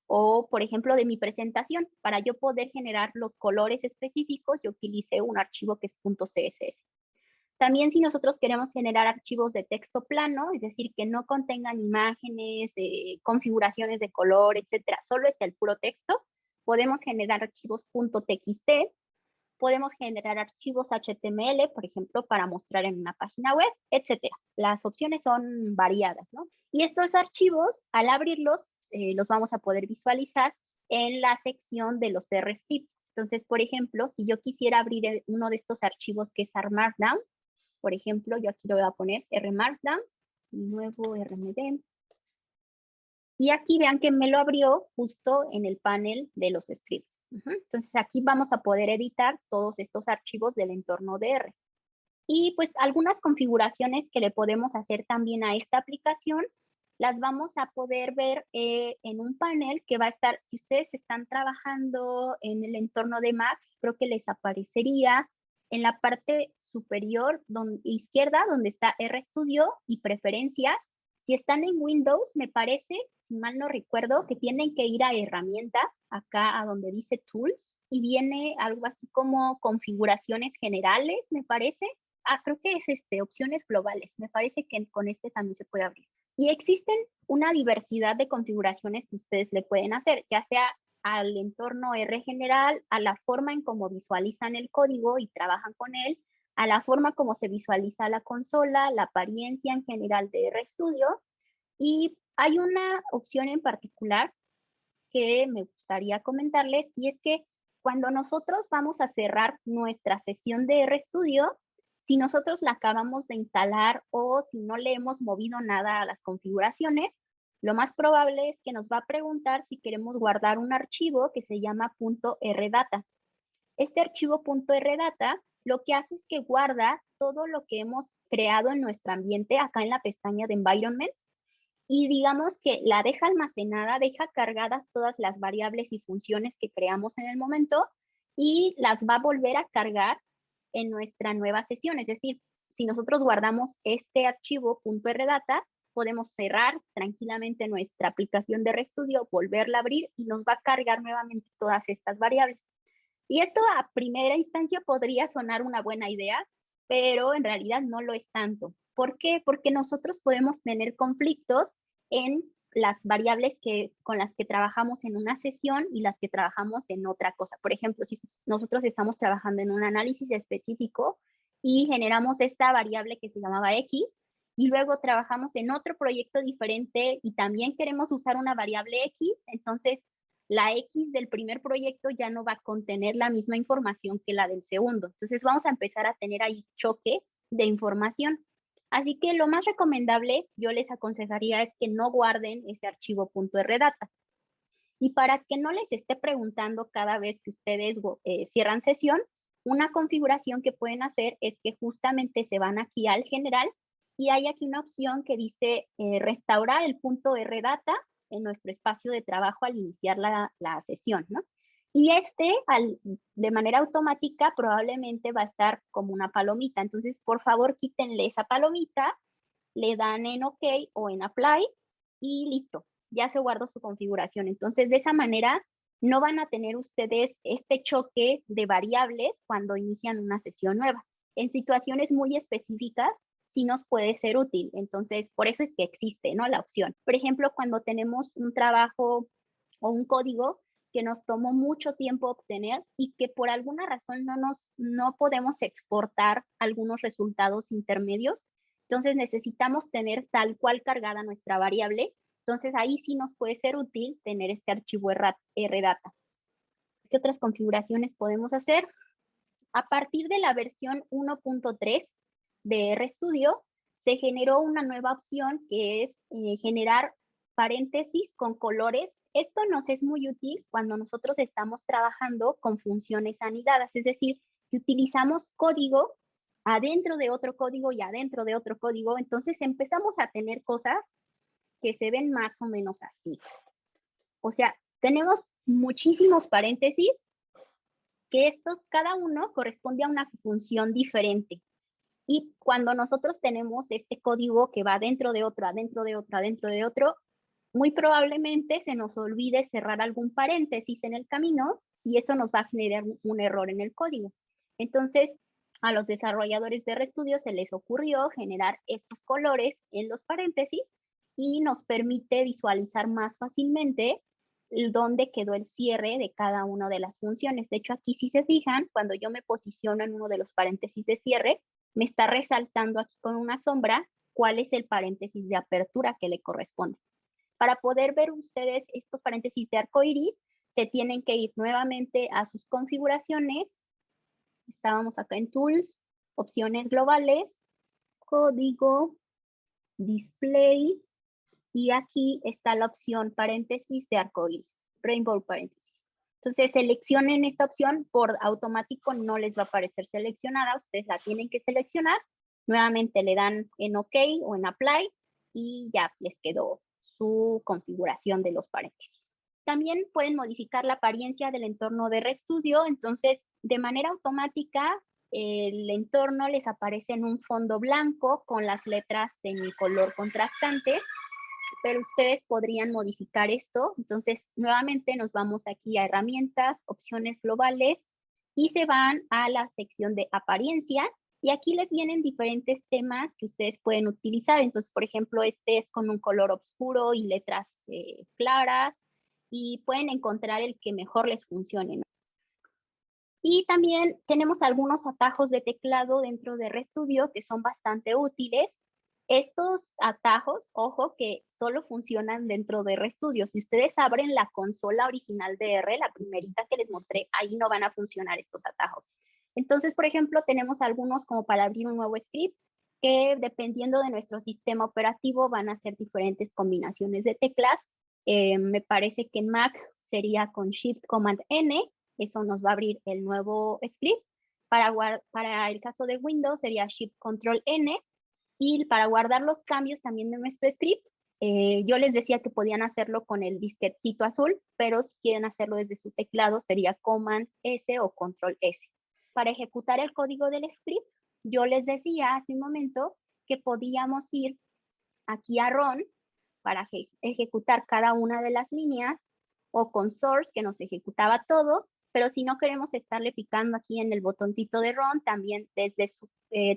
o, por ejemplo, de mi presentación. Para yo poder generar los colores específicos, yo utilicé un archivo que es .css. También si nosotros queremos generar archivos de texto plano, es decir, que no contengan imágenes, configuraciones de color, etcétera, solo es el puro texto, podemos generar archivos .txt, podemos generar archivos HTML, por ejemplo, para mostrar en una página web, etcétera. Las opciones son variadas, ¿no? Y estos archivos, al abrirlos, los vamos a poder visualizar en la sección de los RScripts. Entonces, por ejemplo, si yo quisiera abrir uno de estos archivos que es R Markdown, por ejemplo, yo aquí lo voy a poner R Markdown, nuevo RMD. Y aquí vean que me lo abrió justo en el panel de los scripts. Entonces aquí vamos a poder editar todos estos archivos del entorno de R. Y pues algunas configuraciones que le podemos hacer también a esta aplicación, las vamos a poder ver en un panel que va a estar, si ustedes están trabajando en el entorno de Mac, creo que les aparecería en la parte superior izquierda, donde está RStudio y preferencias. Si están en Windows, me parece, si mal no recuerdo, que tienen que ir a herramientas, acá a donde dice Tools, y viene algo así como configuraciones generales, me parece. Creo que es opciones globales. Me parece que con este también se puede abrir. Y existen una diversidad de configuraciones que ustedes le pueden hacer, ya sea al entorno R general, a la forma en cómo visualizan el código y trabajan con él, a la forma como se visualiza la consola, la apariencia en general de RStudio. Y hay una opción en particular que me gustaría comentarles, y es que cuando nosotros vamos a cerrar nuestra sesión de RStudio, si nosotros la acabamos de instalar o si no le hemos movido nada a las configuraciones, lo más probable es que nos va a preguntar si queremos guardar un archivo que se llama .rdata. Este archivo .rdata lo que hace es que guarda todo lo que hemos creado en nuestro ambiente acá en la pestaña de Environment, y digamos que la deja almacenada, deja cargadas todas las variables y funciones que creamos en el momento y las va a volver a cargar en nuestra nueva sesión. Es decir, si nosotros guardamos este archivo .rdata, podemos cerrar tranquilamente nuestra aplicación de RStudio, volverla a abrir y nos va a cargar nuevamente todas estas variables. Y esto a primera instancia podría sonar una buena idea, pero en realidad no lo es tanto. ¿Por qué? Porque nosotros podemos tener conflictos en las variables con las que trabajamos en una sesión y las que trabajamos en otra cosa. Por ejemplo, si nosotros estamos trabajando en un análisis específico y generamos esta variable que se llamaba X, y luego trabajamos en otro proyecto diferente y también queremos usar una variable X, entonces la X del primer proyecto ya no va a contener la misma información que la del segundo. Entonces vamos a empezar a tener ahí choque de información. Así que lo más recomendable, yo les aconsejaría es que no guarden ese archivo .rdata. Y para que no les esté preguntando cada vez que ustedes cierran sesión, una configuración que pueden hacer es que justamente se van aquí al general y hay aquí una opción que dice restaurar el .rdata en nuestro espacio de trabajo al iniciar la sesión, ¿no? Y de manera automática probablemente va a estar como una palomita. Entonces, por favor, quítenle esa palomita, le dan en OK o en Apply y listo, ya se guardó su configuración. Entonces, de esa manera, no van a tener ustedes este choque de variables cuando inician una sesión nueva. En situaciones muy específicas, sí nos puede ser útil. Entonces, por eso es que existe, ¿no? La opción. Por ejemplo, cuando tenemos un trabajo o un código que nos tomó mucho tiempo obtener y que por alguna razón no podemos exportar algunos resultados intermedios, entonces necesitamos tener tal cual cargada nuestra variable. Entonces ahí sí nos puede ser útil tener este archivo rdata. ¿Qué otras configuraciones podemos hacer? A partir de la versión 1.3 de RStudio, se generó una nueva opción que es generar paréntesis con colores esto nos es muy útil cuando nosotros estamos trabajando con funciones anidadas, es decir, que utilizamos código adentro de otro código y adentro de otro código, entonces empezamos a tener cosas que se ven más o menos así. O sea, tenemos muchísimos paréntesis que estos, cada uno corresponde a una función diferente. Y cuando nosotros tenemos este código que va dentro de otro, adentro de otro, adentro de otro, muy probablemente se nos olvide cerrar algún paréntesis en el camino y eso nos va a generar un error en el código. Entonces, a los desarrolladores de RStudio se les ocurrió generar estos colores en los paréntesis y nos permite visualizar más fácilmente dónde quedó el cierre de cada una de las funciones. De hecho, aquí si se fijan, cuando yo me posiciono en uno de los paréntesis de cierre, me está resaltando aquí con una sombra cuál es el paréntesis de apertura que le corresponde. Para poder ver ustedes estos paréntesis de arco iris, se tienen que ir nuevamente a sus configuraciones. Estábamos acá en Tools, opciones globales, código, display, y aquí está la opción paréntesis de arco iris, rainbow paréntesis. Entonces seleccionen esta opción, por automático no les va a aparecer seleccionada, ustedes la tienen que seleccionar, nuevamente le dan en OK o en Apply y ya les quedó su configuración de los paréntesis. También pueden modificar la apariencia del entorno de RStudio, entonces de manera automática el entorno les aparece en un fondo blanco con las letras en color contrastante, pero ustedes podrían modificar esto. Entonces, nuevamente nos vamos aquí a herramientas, opciones globales y se van a la sección de apariencia y aquí les vienen diferentes temas que ustedes pueden utilizar. Entonces, por ejemplo, este es con un color oscuro y letras claras y pueden encontrar el que mejor les funcione, ¿no? Y también tenemos algunos atajos de teclado dentro de RStudio que son bastante útiles. Estos atajos, ojo, que solo funcionan dentro de RStudio. Si ustedes abren la consola original de R, la primerita que les mostré, ahí no van a funcionar estos atajos. Entonces, por ejemplo, tenemos algunos como para abrir un nuevo script, que dependiendo de nuestro sistema operativo van a ser diferentes combinaciones de teclas. Me parece que en Mac sería con Shift Command N, eso nos va a abrir el nuevo script. Para el caso de Windows sería Shift Control N, y para guardar los cambios también de nuestro script, yo les decía que podían hacerlo con el disquetcito azul, pero si quieren hacerlo desde su teclado sería Command S o Control S. Para ejecutar el código del script, yo les decía hace un momento que podíamos ir aquí a Run para ejecutar cada una de las líneas, o con Source, que nos ejecutaba todo, pero si no queremos estarle picando aquí en el botoncito de Run, también desde su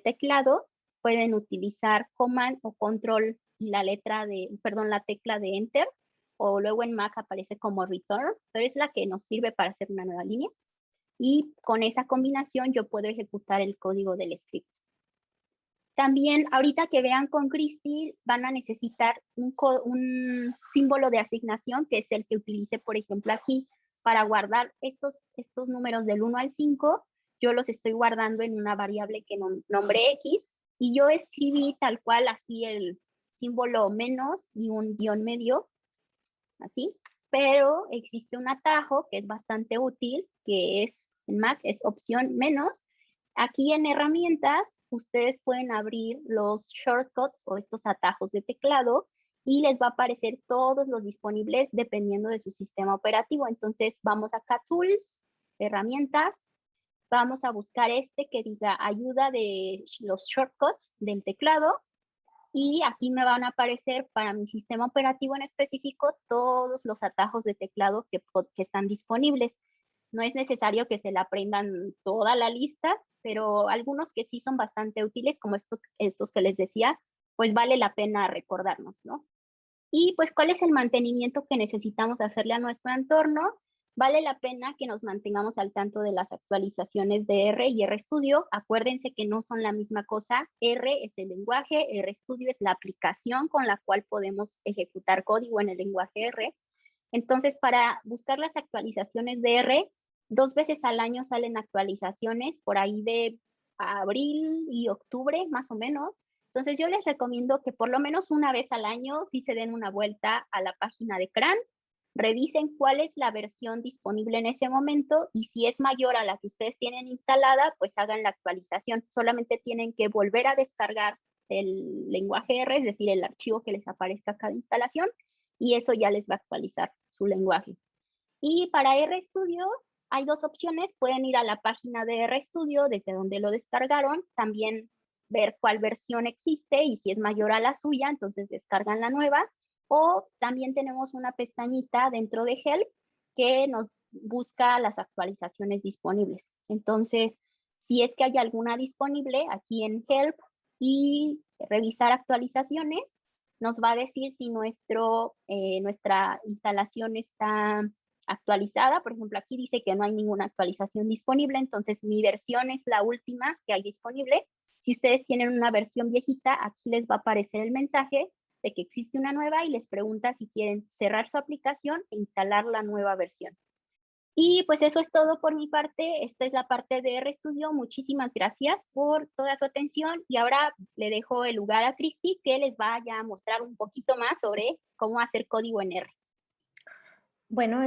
teclado pueden utilizar Command o Control y la tecla de Enter, o luego en Mac aparece como Return, pero es la que nos sirve para hacer una nueva línea. Y con esa combinación yo puedo ejecutar el código del script. También, ahorita que vean con Cristi, van a necesitar un símbolo de asignación, que es el que utilice, por ejemplo, aquí, para guardar estos números del 1 al 5. Yo los estoy guardando en una variable que nombré X, y yo escribí tal cual así el símbolo menos y un guión medio, así, pero existe un atajo que es bastante útil, que es en Mac, es opción menos. Aquí en herramientas, ustedes pueden abrir los shortcuts o estos atajos de teclado y les va a aparecer todos los disponibles dependiendo de su sistema operativo. Entonces vamos acá a Tools, herramientas, vamos a buscar este que diga ayuda de los shortcuts del teclado y aquí me van a aparecer para mi sistema operativo en específico todos los atajos de teclado que están disponibles. No es necesario que se la aprendan toda la lista, pero algunos que sí son bastante útiles, como estos que les decía, pues vale la pena recordarnos, ¿no? Y pues, ¿cuál es el mantenimiento que necesitamos hacerle a nuestro entorno? Vale la pena que nos mantengamos al tanto de las actualizaciones de R y RStudio. Acuérdense que no son la misma cosa. R es el lenguaje, RStudio es la aplicación con la cual podemos ejecutar código en el lenguaje R. Entonces, para buscar las actualizaciones de R, 2 veces al año salen actualizaciones, por ahí de abril y octubre, más o menos. Entonces, yo les recomiendo que por lo menos una vez al año sí se den una vuelta a la página de CRAN revisen cuál es la versión disponible en ese momento y si es mayor a la que ustedes tienen instalada, pues hagan la actualización. Solamente tienen que volver a descargar el lenguaje R, es decir, el archivo que les aparezca cada instalación, y eso ya les va a actualizar su lenguaje. Y para RStudio hay dos opciones. Pueden ir a la página de RStudio desde donde lo descargaron, también ver cuál versión existe y si es mayor a la suya, entonces descargan la nueva. O también tenemos una pestañita dentro de Help que nos busca las actualizaciones disponibles. Entonces, si es que hay alguna disponible aquí en Help y revisar actualizaciones, nos va a decir si nuestra instalación está actualizada. Por ejemplo, aquí dice que no hay ninguna actualización disponible, entonces mi versión es la última que hay disponible. Si ustedes tienen una versión viejita, aquí les va a aparecer el mensaje de que existe una nueva y les pregunta si quieren cerrar su aplicación e instalar la nueva versión. Y pues eso es todo por mi parte. Esta es la parte de RStudio. Muchísimas gracias por toda su atención y ahora le dejo el lugar a Cristi que les vaya a mostrar un poquito más sobre cómo hacer código en R. Bueno,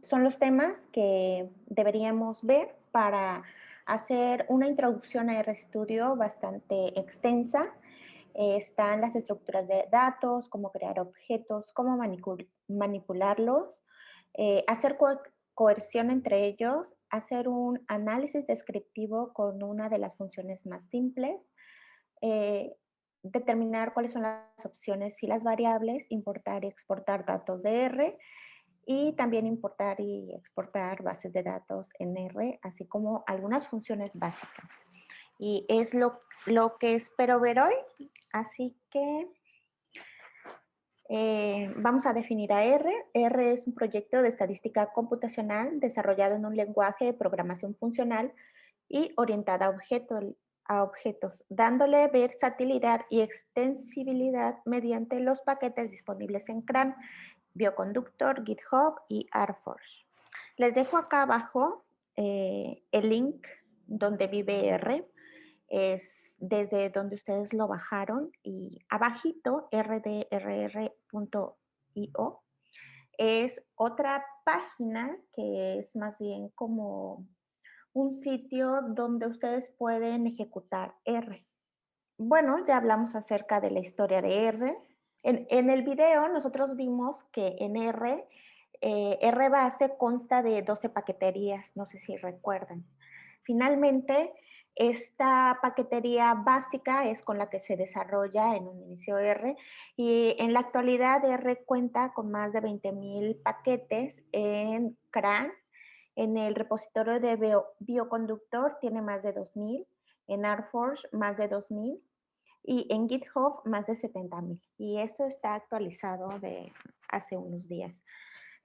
son los temas que deberíamos ver para hacer una introducción a RStudio bastante extensa. Están las estructuras de datos, cómo crear objetos, cómo manipularlos, hacer coerción entre ellos, hacer un análisis descriptivo con una de las funciones más simples, determinar cuáles son las opciones y las variables, importar y exportar datos de R, y también importar y exportar bases de datos en R, así como algunas funciones básicas. Y es lo que espero ver hoy, así que vamos a definir a R. R es un proyecto de estadística computacional desarrollado en un lenguaje de programación funcional y orientada a objetos, dándole versatilidad y extensibilidad mediante los paquetes disponibles en CRAN, Bioconductor, GitHub y ArcForce. Les dejo acá abajo el link donde vive R. Es desde donde ustedes lo bajaron y abajito rdrr.io es otra página que es más bien como un sitio donde ustedes pueden ejecutar R. Bueno, ya hablamos acerca de la historia de R. En el video nosotros vimos que en R, R base consta de 12 paqueterías, no sé si recuerdan. Finalmente, esta paquetería básica es con la que se desarrolla en un inicio R y en la actualidad R cuenta con más de 20,000 paquetes en CRAN. En el repositorio de Bioconductor tiene más de 2,000, en ArcForce más de 2,000 y en GitHub más de 70,000. Y esto está actualizado de hace unos días.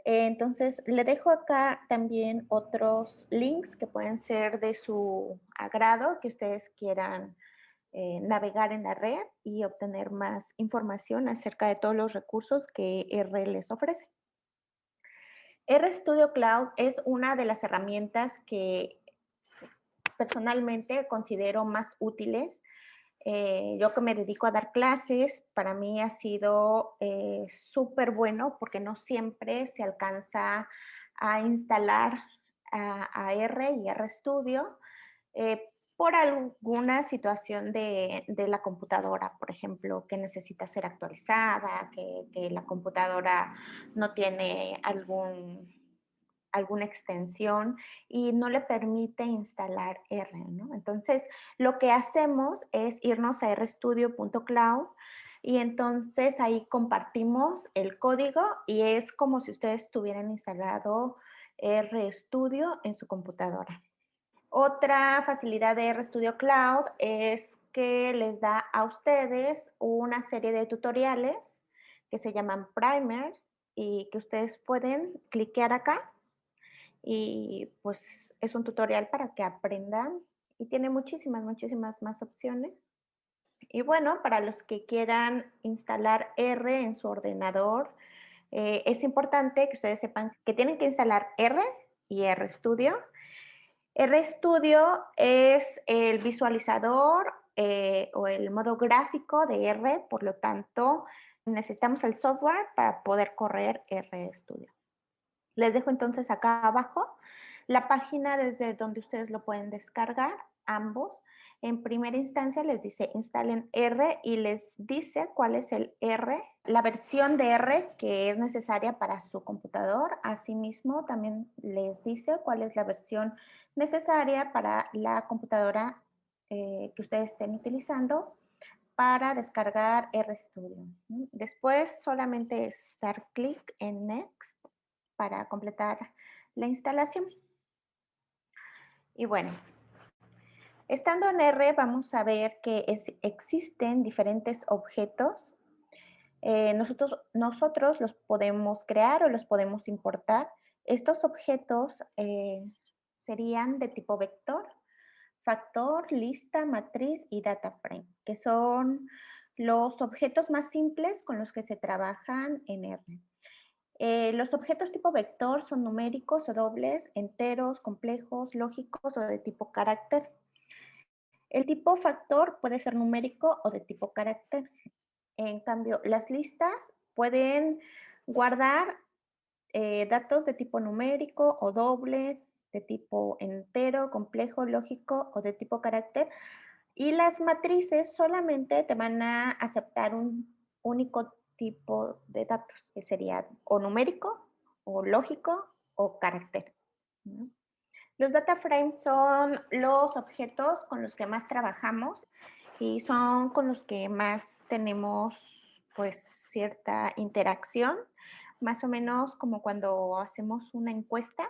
Entonces, le dejo acá también otros links que pueden ser de su agrado, que ustedes quieran navegar en la red y obtener más información acerca de todos los recursos que R les ofrece. RStudio Cloud es una de las herramientas que personalmente considero más útiles. Yo que me dedico a dar clases, para mí ha sido súper bueno porque no siempre se alcanza a instalar a R y RStudio por alguna situación de la computadora, por ejemplo, que necesita ser actualizada, que la computadora no tiene alguna extensión y no le permite instalar R, ¿no? Entonces, lo que hacemos es irnos a rstudio.cloud y entonces ahí compartimos el código y es como si ustedes tuvieran instalado RStudio en su computadora. Otra facilidad de RStudio Cloud es que les da a ustedes una serie de tutoriales que se llaman primers y que ustedes pueden cliquear acá y pues es un tutorial para que aprendan y tiene muchísimas más opciones. Y bueno, para los que quieran instalar R en su ordenador, es importante que ustedes sepan que tienen que instalar R y RStudio. RStudio es el visualizador o el modo gráfico de R, por lo tanto, necesitamos el software para poder correr RStudio. Les dejo entonces acá abajo la página desde donde ustedes lo pueden descargar, ambos. En primera instancia les dice instalen R y les dice cuál es el R, la versión de R que es necesaria para su computador. Asimismo, también les dice cuál es la versión necesaria para la computadora que ustedes estén utilizando para descargar RStudio. Después solamente es dar clic en Next para completar la instalación. Y bueno, estando en R vamos a ver que existen diferentes objetos. Nosotros los podemos crear o los podemos importar. Estos objetos serían de tipo vector, factor, lista, matriz y data frame, que son los objetos más simples con los que se trabajan en R. Los objetos tipo vector son numéricos o dobles, enteros, complejos, lógicos o de tipo carácter. El tipo factor puede ser numérico o de tipo carácter. En cambio, las listas pueden guardar datos de tipo numérico o doble, de tipo entero, complejo, lógico o de tipo carácter. Y las matrices solamente te van a aceptar un único tipo de datos, que sería o numérico, o lógico, o carácter, ¿no? Los data frames son los objetos con los que más trabajamos y son con los que más tenemos pues cierta interacción, más o menos como cuando hacemos una encuesta.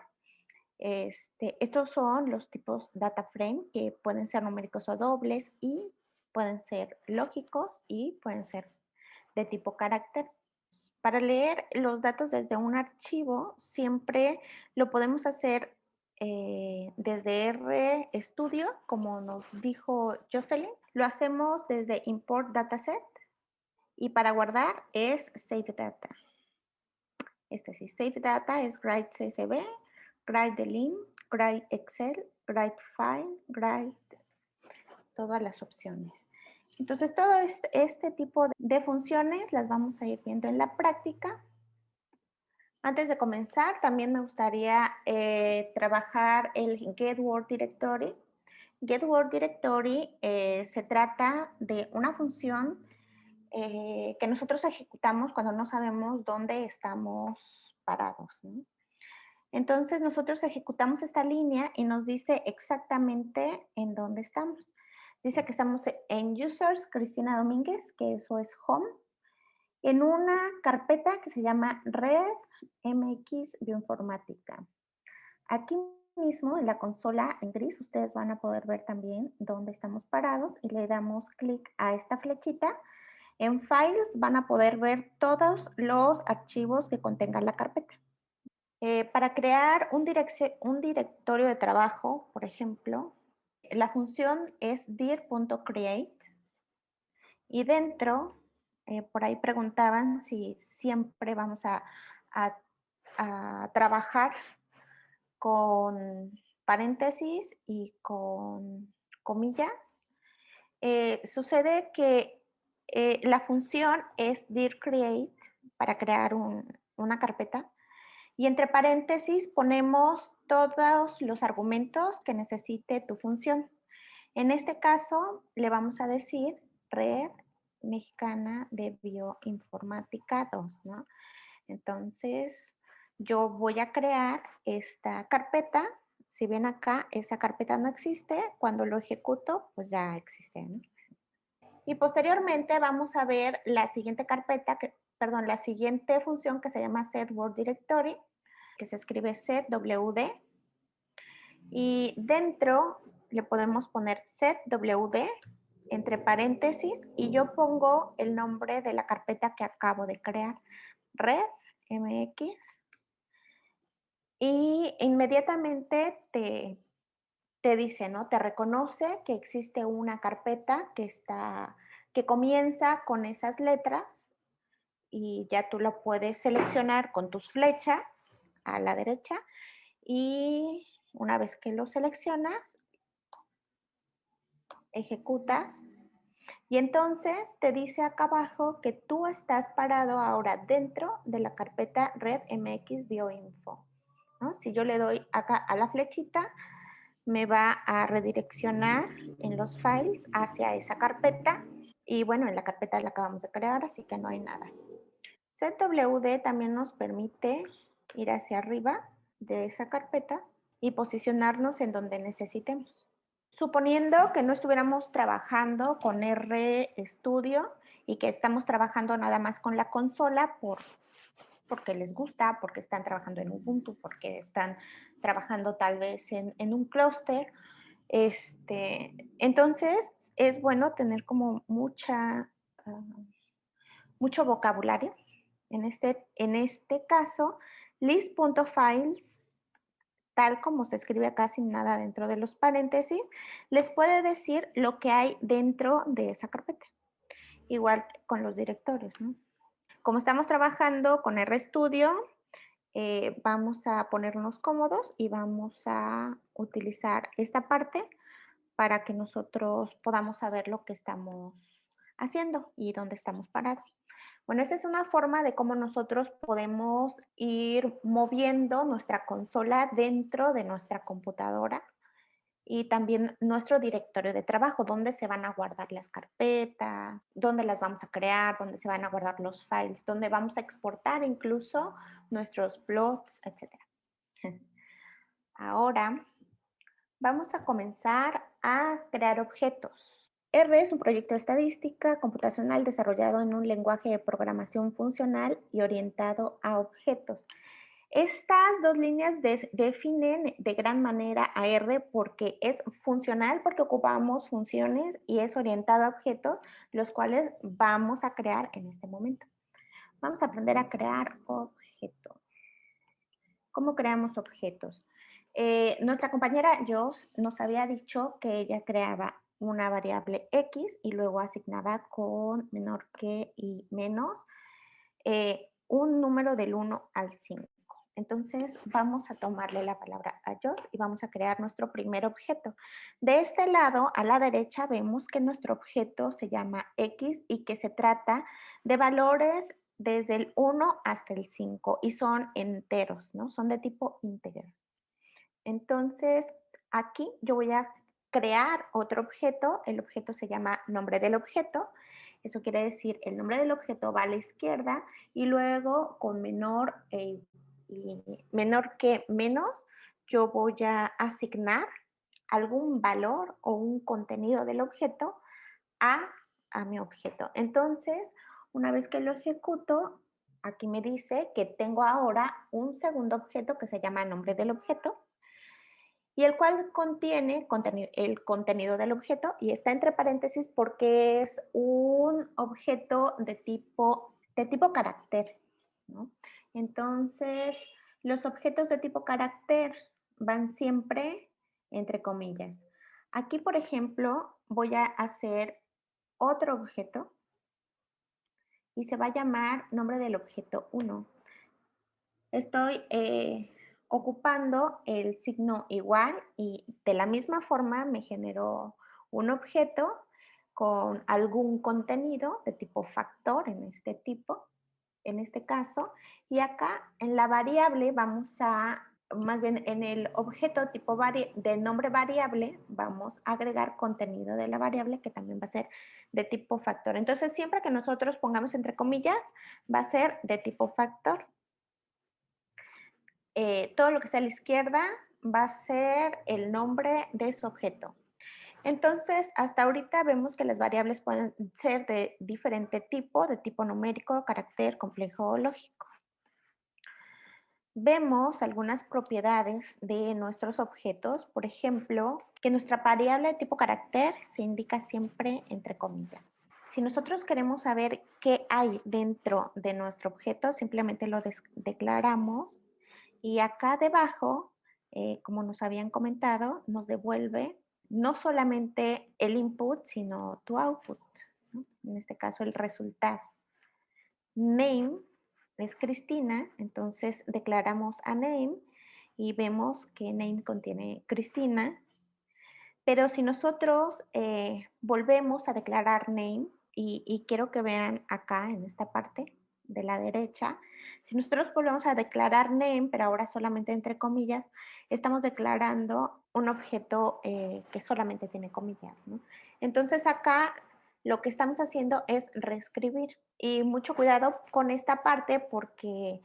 Estos son los tipos data frame que pueden ser numéricos o dobles y pueden ser lógicos y pueden ser de tipo carácter. Para leer los datos desde un archivo, siempre lo podemos hacer desde RStudio, como nos dijo Jocelyn. Lo hacemos desde Import Dataset y para guardar es Save Data. Sí, Save Data es Write CSV, Write the link, Write Excel, Write File, Write todas las opciones. Entonces, todo este tipo de funciones las vamos a ir viendo en la práctica. Antes de comenzar, también me gustaría trabajar el Get Word Directory. Get Word Directory se trata de una función que nosotros ejecutamos cuando no sabemos dónde estamos parados, ¿no? Entonces, nosotros ejecutamos esta línea y nos dice exactamente en dónde estamos. Dice que estamos en Users, Cristina Domínguez, que eso es Home, en una carpeta que se llama Red MX Bioinformática. Aquí mismo en la consola en gris ustedes van a poder ver también dónde estamos parados y le damos clic a esta flechita. En Files van a poder ver todos los archivos que contengan la carpeta. Para crear un directorio de trabajo, por ejemplo, la función es dir.create y dentro, por ahí preguntaban si siempre vamos a trabajar con paréntesis y con comillas. Sucede que la función es dir.create para crear una carpeta y entre paréntesis ponemos todos los argumentos que necesite tu función. En este caso le vamos a decir Red Mexicana de Bioinformática 2, ¿no? Entonces, yo voy a crear esta carpeta. Si ven acá, esa carpeta no existe. Cuando lo ejecuto, pues ya existe, ¿no? Y posteriormente vamos a ver la siguiente carpeta, la siguiente función que se llama Set Word Directory, que se escribe setwd. Y dentro le podemos poner setwd entre paréntesis y yo pongo el nombre de la carpeta que acabo de crear, Red MX, y inmediatamente te dice, ¿no? Te reconoce que existe una carpeta que comienza con esas letras y ya tú lo puedes seleccionar con tus flechas a la derecha y una vez que lo seleccionas, ejecutas y entonces te dice acá abajo que tú estás parado ahora dentro de la carpeta Red MX Bioinfo. ¿no? Si yo le doy acá a la flechita, me va a redireccionar en los files hacia esa carpeta. Y bueno, en la carpeta la acabamos de crear, así que no hay nada. ZWD también nos permite ir hacia arriba de esa carpeta y posicionarnos en donde necesitemos. Suponiendo que no estuviéramos trabajando con RStudio y que estamos trabajando nada más con la consola porque les gusta, porque están trabajando en Ubuntu, porque están trabajando tal vez en un clúster. Entonces, es bueno tener como mucho vocabulario. En este caso, list.files, tal como se escribe acá sin nada dentro de los paréntesis, les puede decir lo que hay dentro de esa carpeta. Igual con los directorios, ¿no? Como estamos trabajando con RStudio, vamos a ponernos cómodos y vamos a utilizar esta parte para que nosotros podamos saber lo que estamos haciendo y dónde estamos parados. Bueno, esa es una forma de cómo nosotros podemos ir moviendo nuestra consola dentro de nuestra computadora y también nuestro directorio de trabajo, donde se van a guardar las carpetas, dónde las vamos a crear, dónde se van a guardar los files, dónde vamos a exportar incluso nuestros plots, etc. Ahora vamos a comenzar a crear objetos. R es un proyecto de estadística computacional desarrollado en un lenguaje de programación funcional y orientado a objetos. Estas dos líneas definen de gran manera a R porque es funcional, porque ocupamos funciones, y es orientado a objetos, los cuales vamos a crear en este momento. Vamos a aprender a crear objetos. ¿Cómo creamos objetos? Nuestra compañera Jos nos había dicho que ella creaba una variable X y luego asignaba con menor que y menos un número del 1 al 5. Entonces vamos a tomarle la palabra a Jos y vamos a crear nuestro primer objeto. De este lado, a la derecha, vemos que nuestro objeto se llama X y que se trata de valores desde el 1 hasta el 5 y son enteros, ¿no? Son de tipo íntegro. Entonces, aquí yo voy a crear otro objeto. El objeto se llama nombre del objeto. Eso quiere decir el nombre del objeto va a la izquierda y luego con menor que menos yo voy a asignar algún valor o un contenido del objeto a, a mi objeto. Entonces, una vez que lo ejecuto, aquí me dice que tengo ahora un segundo objeto que se llama nombre del objeto y el cual contiene el contenido del objeto y está entre paréntesis porque es un objeto de tipo carácter, ¿no? Entonces, los objetos de tipo carácter van siempre entre comillas. Aquí, por ejemplo, voy a hacer otro objeto y se va a llamar nombre del objeto 1. Estoy ocupando el signo igual y de la misma forma me generó un objeto con algún contenido de tipo factor en este caso, y acá en la variable más bien en el objeto tipo de nombre variable, vamos a agregar contenido de la variable que también va a ser de tipo factor. Entonces, siempre que nosotros pongamos entre comillas, va a ser de tipo factor. Todo lo que está a la izquierda va a ser el nombre de su objeto. Entonces, hasta ahorita vemos que las variables pueden ser de diferente tipo, de tipo numérico, carácter, complejo o lógico. Vemos algunas propiedades de nuestros objetos, por ejemplo, que nuestra variable de tipo carácter se indica siempre entre comillas. Si nosotros queremos saber qué hay dentro de nuestro objeto, simplemente lo declaramos. Y acá debajo, como nos habían comentado, nos devuelve no solamente el input, sino tu output, ¿no? En este caso el resultado. Name es Cristina, entonces declaramos a name y vemos que name contiene Cristina. Pero si nosotros volvemos a declarar name, y quiero que vean acá en esta parte, de la derecha, si nosotros volvemos a declarar name, pero ahora solamente entre comillas, estamos declarando un objeto que solamente tiene comillas, ¿no? Entonces acá lo que estamos haciendo es reescribir. Y mucho cuidado con esta parte porque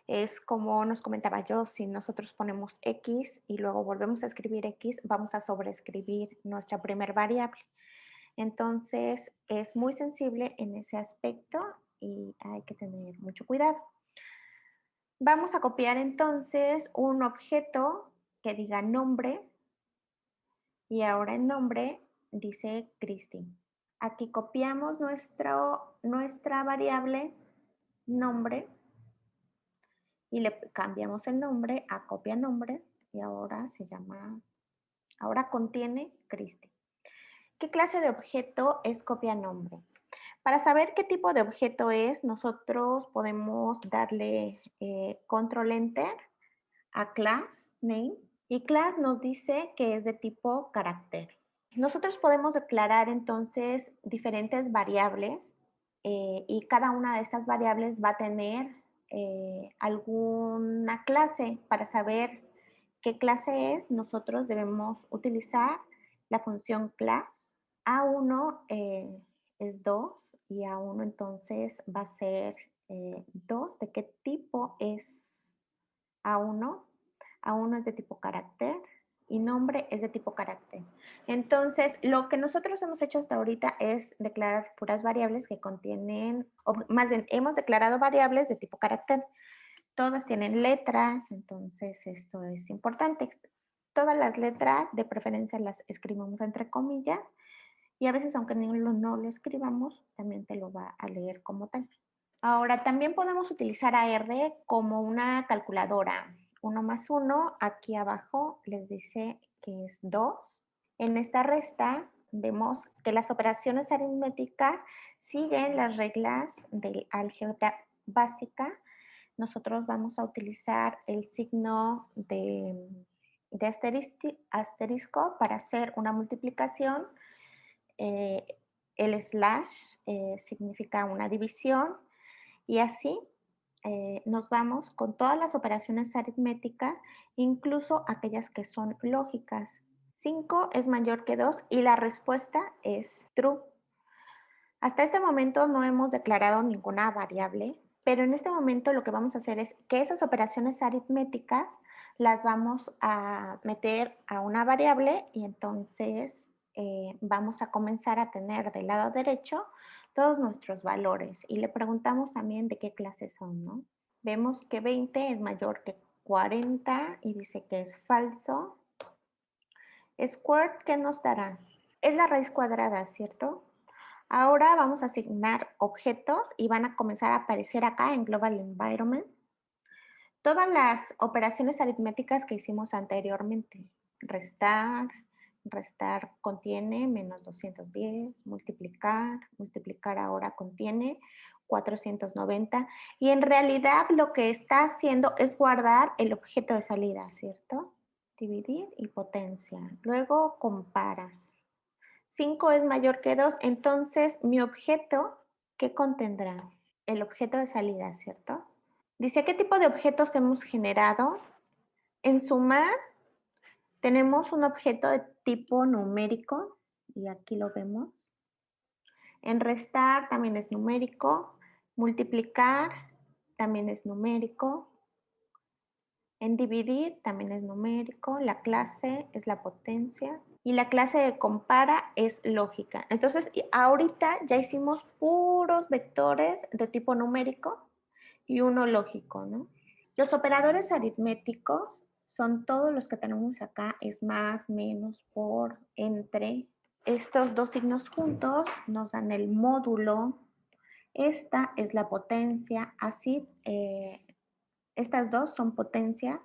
es como nos comentaba yo, si nosotros ponemos X y luego volvemos a escribir X, vamos a sobreescribir nuestra primer variable. Entonces, es muy sensible en ese aspecto y hay que tener mucho cuidado. Vamos a copiar entonces un objeto que diga nombre y ahora en nombre dice Cristi. Aquí copiamos nuestra variable nombre y le cambiamos el nombre a copia nombre y ahora ahora contiene Cristi. ¿Qué clase de objeto es copia nombre? Para saber qué tipo de objeto es, nosotros podemos darle control enter a class name y class nos dice que es de tipo carácter. Nosotros podemos declarar entonces diferentes variables y cada una de estas variables va a tener alguna clase. Para saber qué clase es, nosotros debemos utilizar la función class. A1 es 2 y A1 entonces va a ser 2. ¿De qué tipo es A1? A1 es de tipo carácter y nombre es de tipo carácter. Entonces, lo que nosotros hemos hecho hasta ahorita es declarar puras variables que contienen, o más bien, hemos declarado variables de tipo carácter. Todas tienen letras, entonces esto es importante. Todas las letras, de preferencia, las escribimos entre comillas y a veces, aunque no lo escribamos, también te lo va a leer como tal. Ahora, también podemos utilizar a R como una calculadora. 1 más 1, aquí abajo les dice que es 2. En esta resta vemos que las operaciones aritméticas siguen las reglas del álgebra básica. Nosotros vamos a utilizar el signo de asterisco para hacer una multiplicación. El slash significa una división y así nos vamos con todas las operaciones aritméticas, incluso aquellas que son lógicas. 5 es mayor que 2 y la respuesta es true. Hasta este momento no hemos declarado ninguna variable, pero en este momento lo que vamos a hacer es que esas operaciones aritméticas las vamos a meter a una variable y entonces vamos a comenzar a tener del lado derecho todos nuestros valores y le preguntamos también de qué clase son, ¿no? Vemos que 20 es mayor que 40 y dice que es falso. Squared, ¿qué nos dará? Es la raíz cuadrada, ¿cierto? Ahora vamos a asignar objetos y van a comenzar a aparecer acá en Global Environment todas las operaciones aritméticas que hicimos anteriormente. Restar contiene menos 210, multiplicar ahora contiene 490 y en realidad lo que está haciendo es guardar el objeto de salida, ¿cierto? Dividir y potencia. Luego comparas. 5 es mayor que 2, entonces mi objeto, ¿qué contendrá? El objeto de salida, ¿cierto? Dice, ¿qué tipo de objetos hemos generado? En sumar, tenemos un objeto de tipo numérico, y aquí lo vemos. En restar también es numérico. Multiplicar también es numérico. En dividir también es numérico. La clase es la potencia. Y la clase de compara es lógica. Entonces, ahorita ya hicimos puros vectores de tipo numérico y uno lógico, ¿no? Los operadores aritméticos son todos los que tenemos acá, es más, menos, por, entre. Estos dos signos juntos nos dan el módulo. Esta es la potencia, así, estas dos son potencias.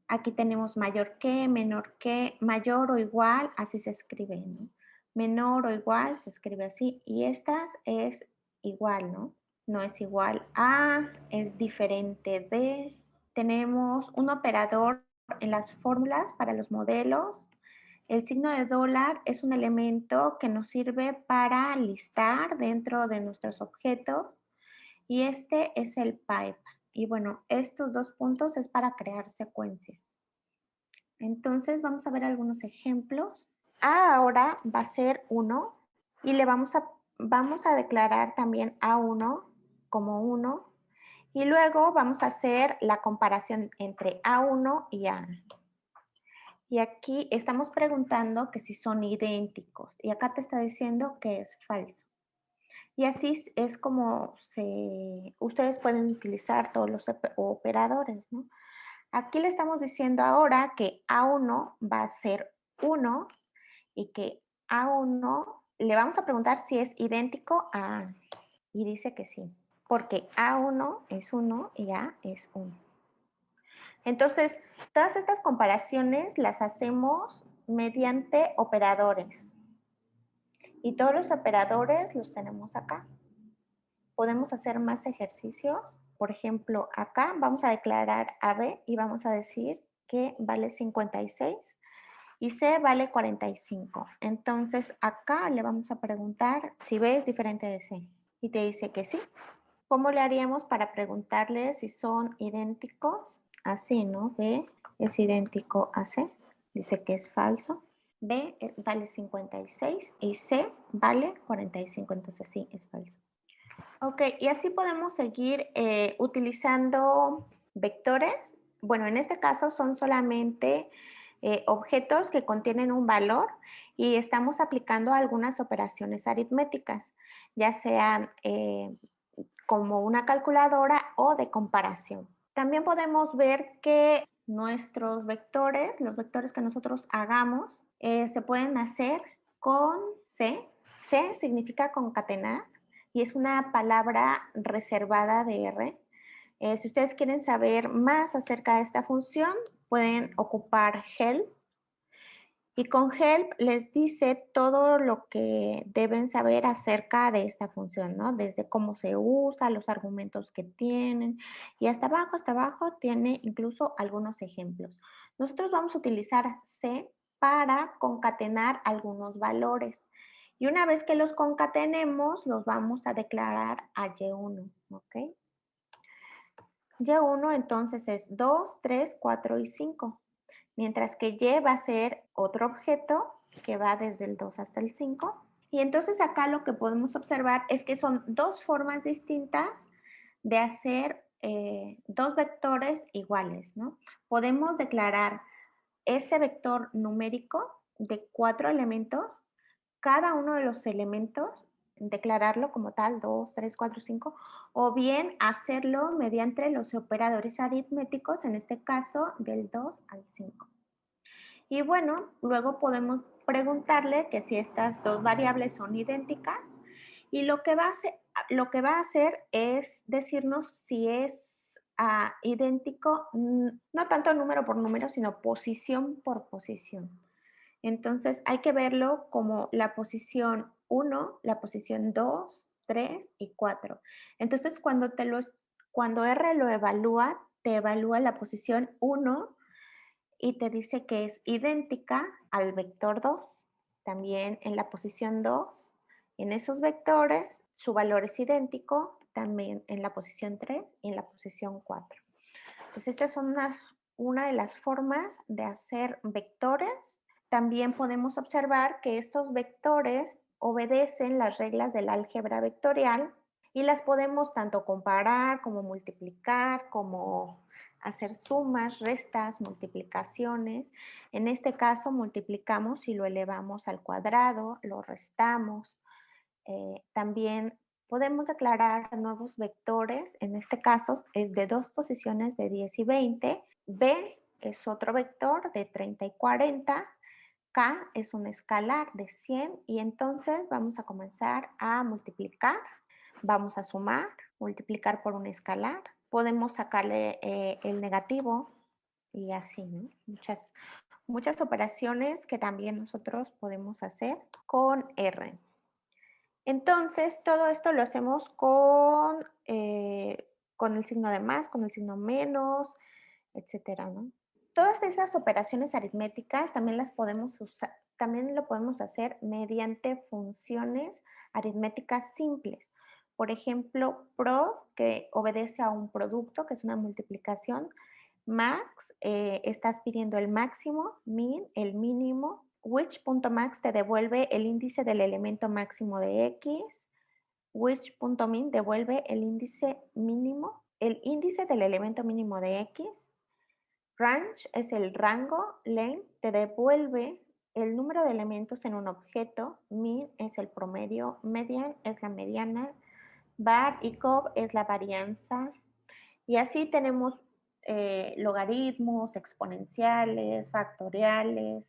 Aquí tenemos mayor que, menor que, mayor o igual, así se escribe, ¿no? Menor o igual se escribe así. Y estas es igual, ¿no? No es igual a, es diferente de. Tenemos un operador en las fórmulas para los modelos. El signo de dólar es un elemento que nos sirve para listar dentro de nuestros objetos. y este es el pipe. Y bueno, estos dos puntos es para crear secuencias. Entonces vamos a ver algunos ejemplos. A ahora va a ser 1 y le vamos a declarar también A1 como 1 y luego vamos a hacer la comparación entre A1 y A. Y aquí estamos preguntando que si son idénticos y acá te está diciendo que es falso. Y así es como ustedes pueden utilizar todos los operadores, ¿no? Aquí le estamos diciendo ahora que A1 va a ser 1 y que A1 le vamos a preguntar si es idéntico a A. Y dice que sí, porque A1 es 1 y A es 1. Entonces, todas estas comparaciones las hacemos mediante operadores. Y todos los operadores los tenemos acá. Podemos hacer más ejercicio. Por ejemplo, acá vamos a declarar AB y vamos a decir que vale 56 y C vale 45. Entonces, acá le vamos a preguntar si B es diferente de C. Y te dice que sí. ¿Cómo le haríamos para preguntarle si son idénticos? Así, ¿no? B es idéntico a C. Dice que es falso. B vale 56 y C vale 45. Entonces sí, es falso. Ok, y así podemos seguir utilizando vectores. Bueno, en este caso son solamente objetos que contienen un valor y estamos aplicando algunas operaciones aritméticas, ya sean como una calculadora o de comparación. También podemos ver que nuestros vectores, los vectores que nosotros hagamos, se pueden hacer con C. C significa concatenar y es una palabra reservada de R. Si ustedes quieren saber más acerca de esta función, pueden ocupar help. Y con help les dice todo lo que deben saber acerca de esta función, ¿no? Desde cómo se usa, los argumentos que tienen y hasta abajo tiene incluso algunos ejemplos. Nosotros vamos a utilizar C para concatenar algunos valores. Y una vez que los concatenemos, los vamos a declarar a Y1, ¿ok? Y1 entonces es 2, 3, 4 y 5. Mientras que Y va a ser otro objeto que va desde el 2 hasta el 5. Y entonces acá lo que podemos observar es que son dos formas distintas de hacer dos vectores iguales, ¿no? Podemos declarar este vector numérico de 4 elementos, cada uno de los elementos, declararlo como tal, 2, 3, 4, 5, o bien hacerlo mediante los operadores aritméticos, en este caso del 2 al 5. Y bueno, luego podemos preguntarle que si estas dos variables son idénticas y lo que va a hacer es decirnos si es idéntico, no tanto número por número, sino posición por posición. Entonces hay que verlo como la posición 1, la posición 2, 3 y 4. Entonces cuando R lo evalúa, te evalúa la posición 1 y te dice que es idéntica al vector 2. También en la posición 2, en esos vectores, su valor es idéntico, también en la posición 3 y en la posición 4. Entonces, estas son una de las formas de hacer vectores. También podemos observar que estos vectores obedecen las reglas del álgebra vectorial y las podemos tanto comparar como multiplicar, como hacer sumas, restas, multiplicaciones. En este caso multiplicamos y lo elevamos al cuadrado, lo restamos. También podemos declarar nuevos vectores, en este caso es de dos posiciones de 10 y 20. B es otro vector de 30 y 40. K es un escalar de 100 y entonces vamos a comenzar a multiplicar. Vamos a sumar, multiplicar por un escalar. Podemos sacarle el negativo y así, ¿no? Muchas operaciones que también nosotros podemos hacer con R. Entonces, todo esto lo hacemos con el signo de más, con el signo menos, etcétera, ¿no? Todas esas operaciones aritméticas también las podemos usar, también lo podemos hacer mediante funciones aritméticas simples. Por ejemplo, pro, que obedece a un producto, que es una multiplicación. Max, estás pidiendo el máximo. Min, el mínimo. Which.max te devuelve el índice del elemento máximo de X. Which.min devuelve el índice mínimo, el índice del elemento mínimo de X. Range es el rango. Length te devuelve el número de elementos en un objeto. Mean es el promedio. Median es la mediana. Var y cob es la varianza. Y así tenemos logaritmos, exponenciales, factoriales,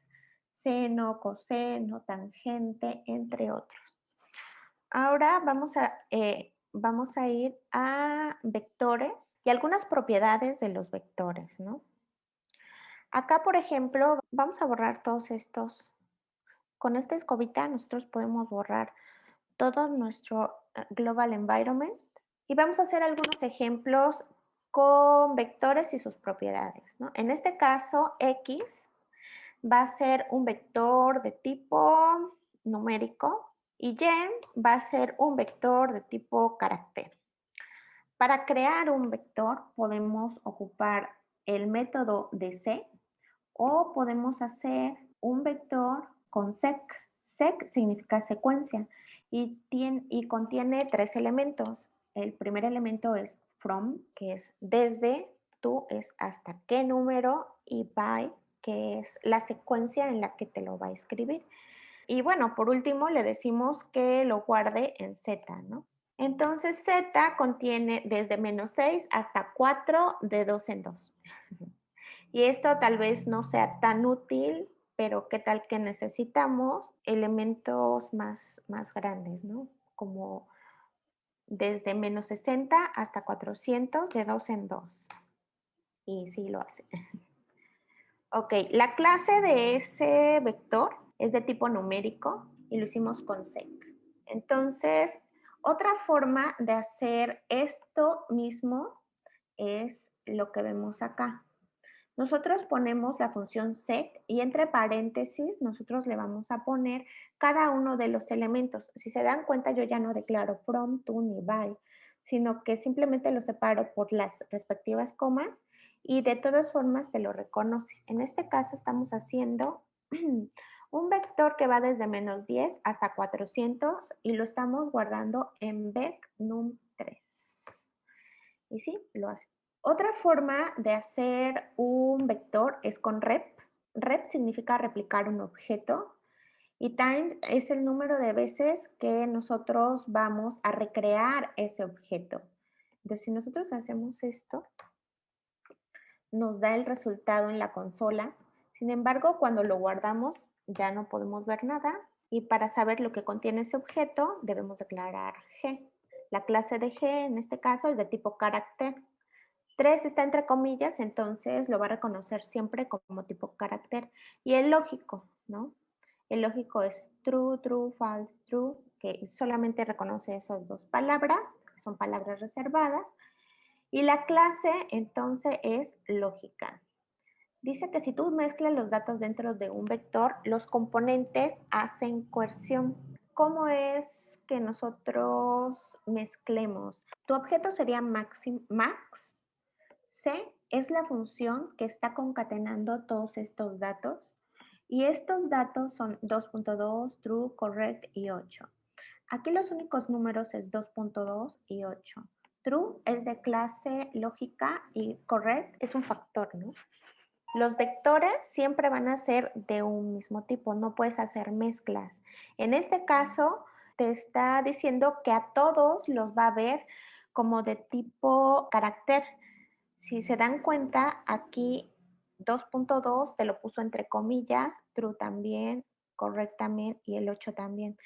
seno, coseno, tangente, entre otros. Ahora vamos a ir a vectores y algunas propiedades de los vectores, ¿no? Acá, por ejemplo, vamos a borrar todos estos. Con esta escobita nosotros podemos borrar todo nuestro global environment y vamos a hacer algunos ejemplos con vectores y sus propiedades, ¿no? En este caso, X va a ser un vector de tipo numérico y Y va a ser un vector de tipo carácter. Para crear un vector podemos ocupar el método de sec o podemos hacer un vector con sec. Sec significa secuencia y contiene 3 elementos. El primer elemento es from, que es desde, to es hasta qué número y by, que es la secuencia en la que te lo va a escribir. Y bueno, por último le decimos que lo guarde en Z, ¿no? Entonces Z contiene desde -6 hasta 4 de 2 en 2. Y esto tal vez no sea tan útil, pero qué tal que necesitamos elementos más grandes, ¿no? Como desde -60 hasta 400 de 2 en 2. Y sí lo hace. Ok, la clase de ese vector es de tipo numérico y lo hicimos con sec. Entonces, otra forma de hacer esto mismo es lo que vemos acá. Nosotros ponemos la función sec y entre paréntesis nosotros le vamos a poner cada uno de los elementos. Si se dan cuenta, yo ya no declaro from, to ni by, sino que simplemente lo separo por las respectivas comas y de todas formas te lo reconoce. En este caso estamos haciendo un vector que va desde -10 hasta 400 y lo estamos guardando en vec num3. Y sí, lo hace. Otra forma de hacer un vector es con rep. Rep significa replicar un objeto y time es el número de veces que nosotros vamos a recrear ese objeto. Entonces, si nosotros hacemos esto, nos da el resultado en la consola. Sin embargo, cuando lo guardamos, ya no podemos ver nada. Y para saber lo que contiene ese objeto, debemos declarar G. La clase de G, en este caso, es de tipo carácter. 3 está entre comillas, entonces lo va a reconocer siempre como tipo carácter. Y el lógico, ¿no? El lógico es true, true, false, true, que solamente reconoce esas dos palabras, que son palabras reservadas. Y la clase, entonces, es lógica. Dice que si tú mezclas los datos dentro de un vector, los componentes hacen coerción. ¿Cómo es que nosotros mezclemos? Tu objeto sería max. C es la función que está concatenando todos estos datos y estos datos son 2.2, true, correct y 8. Aquí los únicos números es 2.2 y 8. True es de clase lógica y correct es un factor, ¿no? Los vectores siempre van a ser de un mismo tipo, no puedes hacer mezclas. En este caso, te está diciendo que a todos los va a ver como de tipo carácter. Si se dan cuenta, aquí 2.2 te lo puso entre comillas, true también, correct también y el 8 también.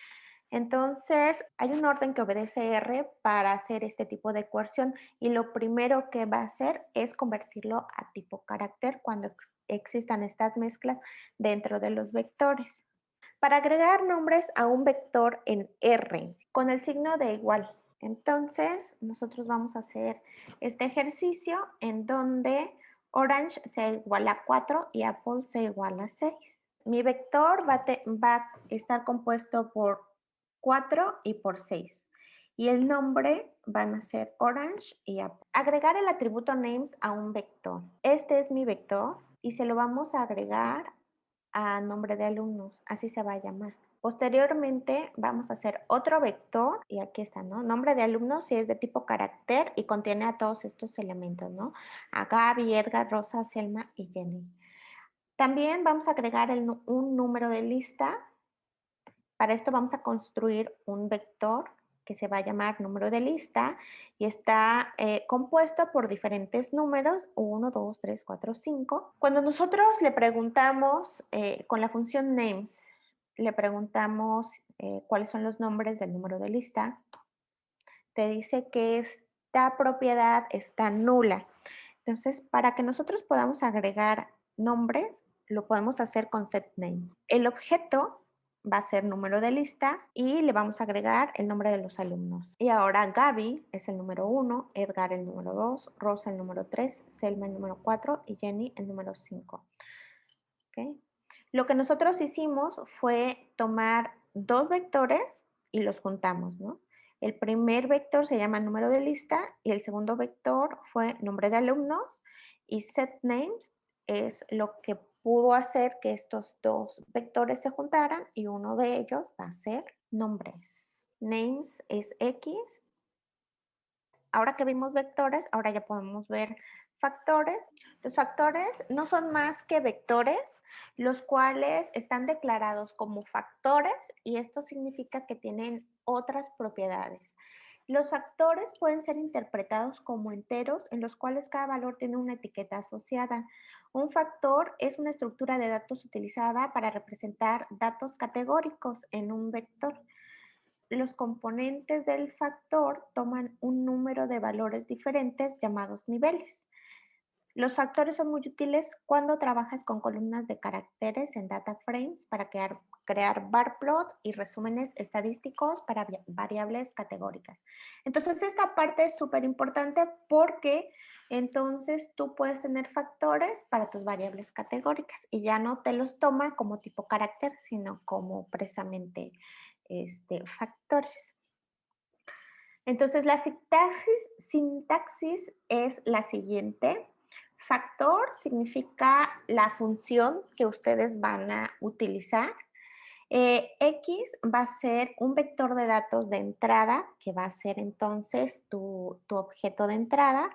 Entonces, hay un orden que obedece R para hacer este tipo de coerción y lo primero que va a hacer es convertirlo a tipo carácter cuando existan estas mezclas dentro de los vectores. Para agregar nombres a un vector en R con el signo de igual. Entonces, nosotros vamos a hacer este ejercicio en donde Orange sea igual a 4 y Apple sea igual a 6. Mi vector va a estar compuesto por 4 y por 6. y el nombre van a ser orange y apple. Agregar el atributo names a un vector. Este es mi vector y se lo vamos a agregar a nombre de alumnos, así se va a llamar. Posteriormente vamos a hacer otro vector y aquí está, ¿no? Nombre de alumnos si es de tipo carácter y contiene a todos estos elementos, ¿no? A Gaby, Edgar, Rosa, Selma y Jenny. También vamos a agregar un número de lista. Para esto vamos a construir un vector que se va a llamar número de lista y está compuesto por diferentes números, 1, 2, 3, 4, 5. Cuando nosotros le preguntamos con la función names, le preguntamos cuáles son los nombres del número de lista, te dice que esta propiedad está nula. Entonces, para que nosotros podamos agregar nombres, lo podemos hacer con setNames. El objeto va a ser número de lista y le vamos a agregar el nombre de los alumnos. Y ahora Gaby es el número 1, Edgar el número 2, Rosa el número 3, Selma el número 4 y Jenny el número 5. ¿Okay? Lo que nosotros hicimos fue tomar dos vectores y los juntamos, ¿no? El primer vector se llama número de lista y el segundo vector fue nombre de alumnos y setNames es lo que pudo hacer que estos dos vectores se juntaran y uno de ellos va a ser nombres. Names es X. Ahora que vimos vectores, ahora ya podemos ver factores. Los factores no son más que vectores, los cuales están declarados como factores y esto significa que tienen otras propiedades. Los factores pueden ser interpretados como enteros en los cuales cada valor tiene una etiqueta asociada. Un factor es una estructura de datos utilizada para representar datos categóricos en un vector. Los componentes del factor toman un número de valores diferentes llamados niveles. Los factores son muy útiles cuando trabajas con columnas de caracteres en data frames para crear bar plot y resúmenes estadísticos para variables categóricas. Entonces, esta parte es súper importante porque entonces tú puedes tener factores para tus variables categóricas y ya no te los toma como tipo carácter, sino como precisamente factores. Entonces, la sintaxis es la siguiente. Factor significa la función que ustedes van a utilizar. X va a ser un vector de datos de entrada, que va a ser entonces tu objeto de entrada.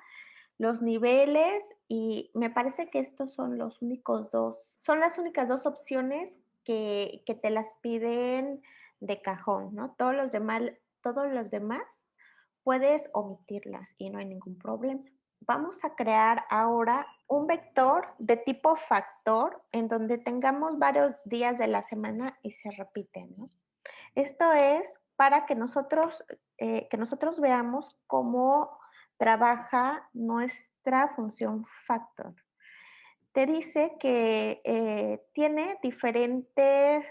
Los niveles, y me parece que estos son las únicas dos opciones que te las piden de cajón, ¿no? Todos los demás puedes omitirlas y no hay ningún problema. Vamos a crear ahora un vector de tipo factor en donde tengamos varios días de la semana y se repiten, ¿no? Esto es para que nosotros veamos cómo trabaja nuestra función factor. Te dice que tiene diferentes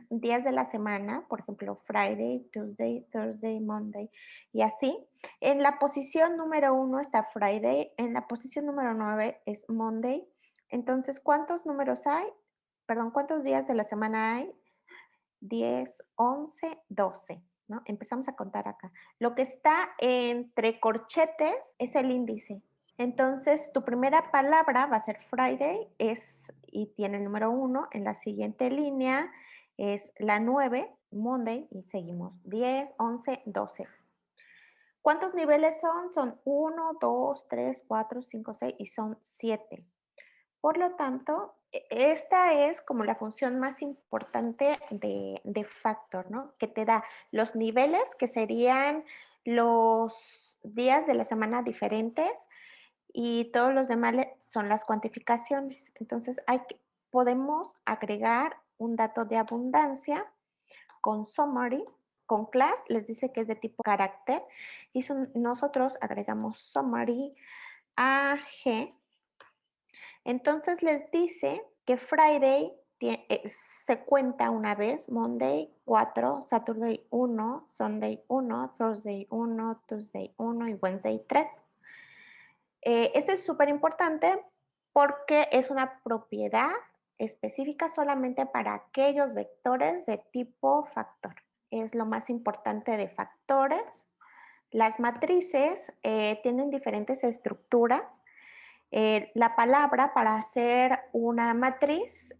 días de la semana, por ejemplo, Friday, Tuesday, Thursday, Monday y así. En la posición número 1 está Friday, en la posición número 9 es Monday. Entonces, ¿cuántos días de la semana hay? 10, 11, 12, ¿no? Empezamos a contar acá. Lo que está entre corchetes es el índice. Entonces, tu primera palabra va a ser Friday y tiene el número 1. En la siguiente línea es la 9, Monday, y seguimos 10, 11, 12. ¿Cuántos niveles son? Son 1, 2, 3, 4, 5, 6 y son 7. Por lo tanto, esta es como la función más importante de factor, ¿no? Que te da los niveles, que serían los días de la semana diferentes, y todos los demás son las cuantificaciones. Entonces, podemos agregar un dato de abundancia con summary. Con class les dice que es de tipo carácter y nosotros agregamos summary a G. Entonces les dice que Friday se cuenta una vez, Monday 4, Saturday 1, Sunday 1, Thursday 1, Tuesday 1 y Wednesday 3. Esto es súper importante porque es una propiedad específica solamente para aquellos vectores de tipo factor. Es lo más importante de factores. Las matrices tienen diferentes estructuras. La palabra para hacer una matriz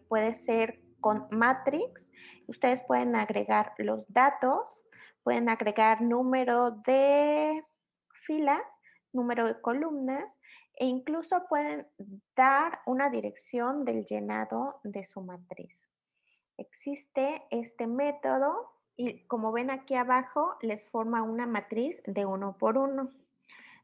puede ser con matrix. Ustedes pueden agregar los datos, pueden agregar número de filas, número de columnas e incluso pueden dar una dirección del llenado de su matriz. Existe este método y como ven aquí abajo les forma una matriz de 1 por 1.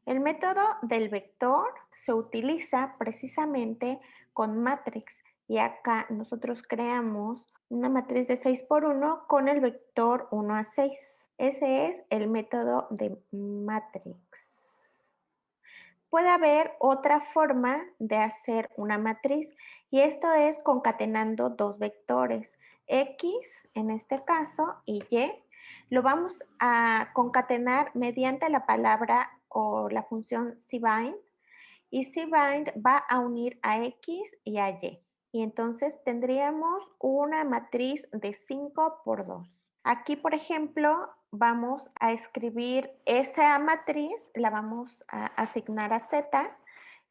El método del vector se utiliza precisamente con matrix y acá nosotros creamos una matriz de 6 por 1 con el vector 1 a 6. Ese es el método de matrix. Puede haber otra forma de hacer una matriz y esto es concatenando dos vectores, X en este caso y Y. Lo vamos a concatenar mediante la palabra o la función cbind y cbind va a unir a X y a Y. Y entonces tendríamos una matriz de 5 por 2. Aquí, por ejemplo, vamos a escribir esa matriz, la vamos a asignar a Z.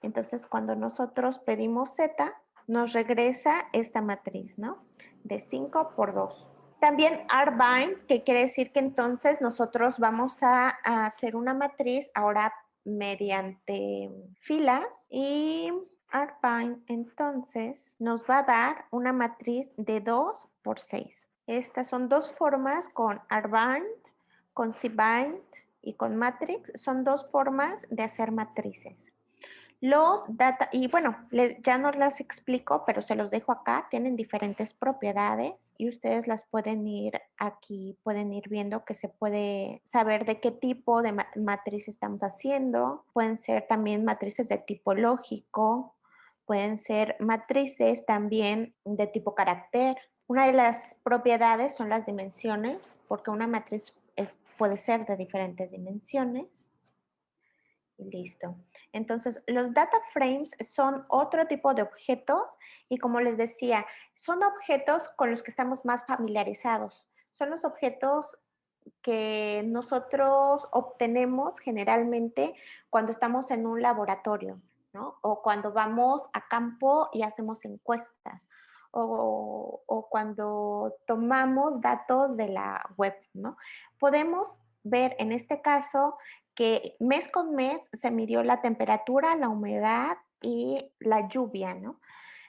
Entonces, cuando nosotros pedimos Z, nos regresa esta matriz, ¿no? De 5 por 2. También rbind, que quiere decir que entonces nosotros vamos a hacer una matriz ahora mediante filas y rbind entonces nos va a dar una matriz de 2 por 6. Estas son dos formas con rbind, con cbind y con matrix. Son dos formas de hacer matrices. Los data, y bueno, ya no las explico, pero se los dejo acá, tienen diferentes propiedades y ustedes las pueden ir aquí, pueden ir viendo que se puede saber de qué tipo de matriz estamos haciendo. Pueden ser también matrices de tipo lógico, pueden ser matrices también de tipo carácter. Una de las propiedades son las dimensiones, porque una matriz puede ser de diferentes dimensiones. Y listo. Entonces, los data frames son otro tipo de objetos y como les decía, son objetos con los que estamos más familiarizados. Son los objetos que nosotros obtenemos generalmente cuando estamos en un laboratorio, ¿no? O cuando vamos a campo y hacemos encuestas. O cuando tomamos datos de la web, ¿no? Podemos ver en este caso que mes con mes se midió la temperatura, la humedad y la lluvia, ¿no?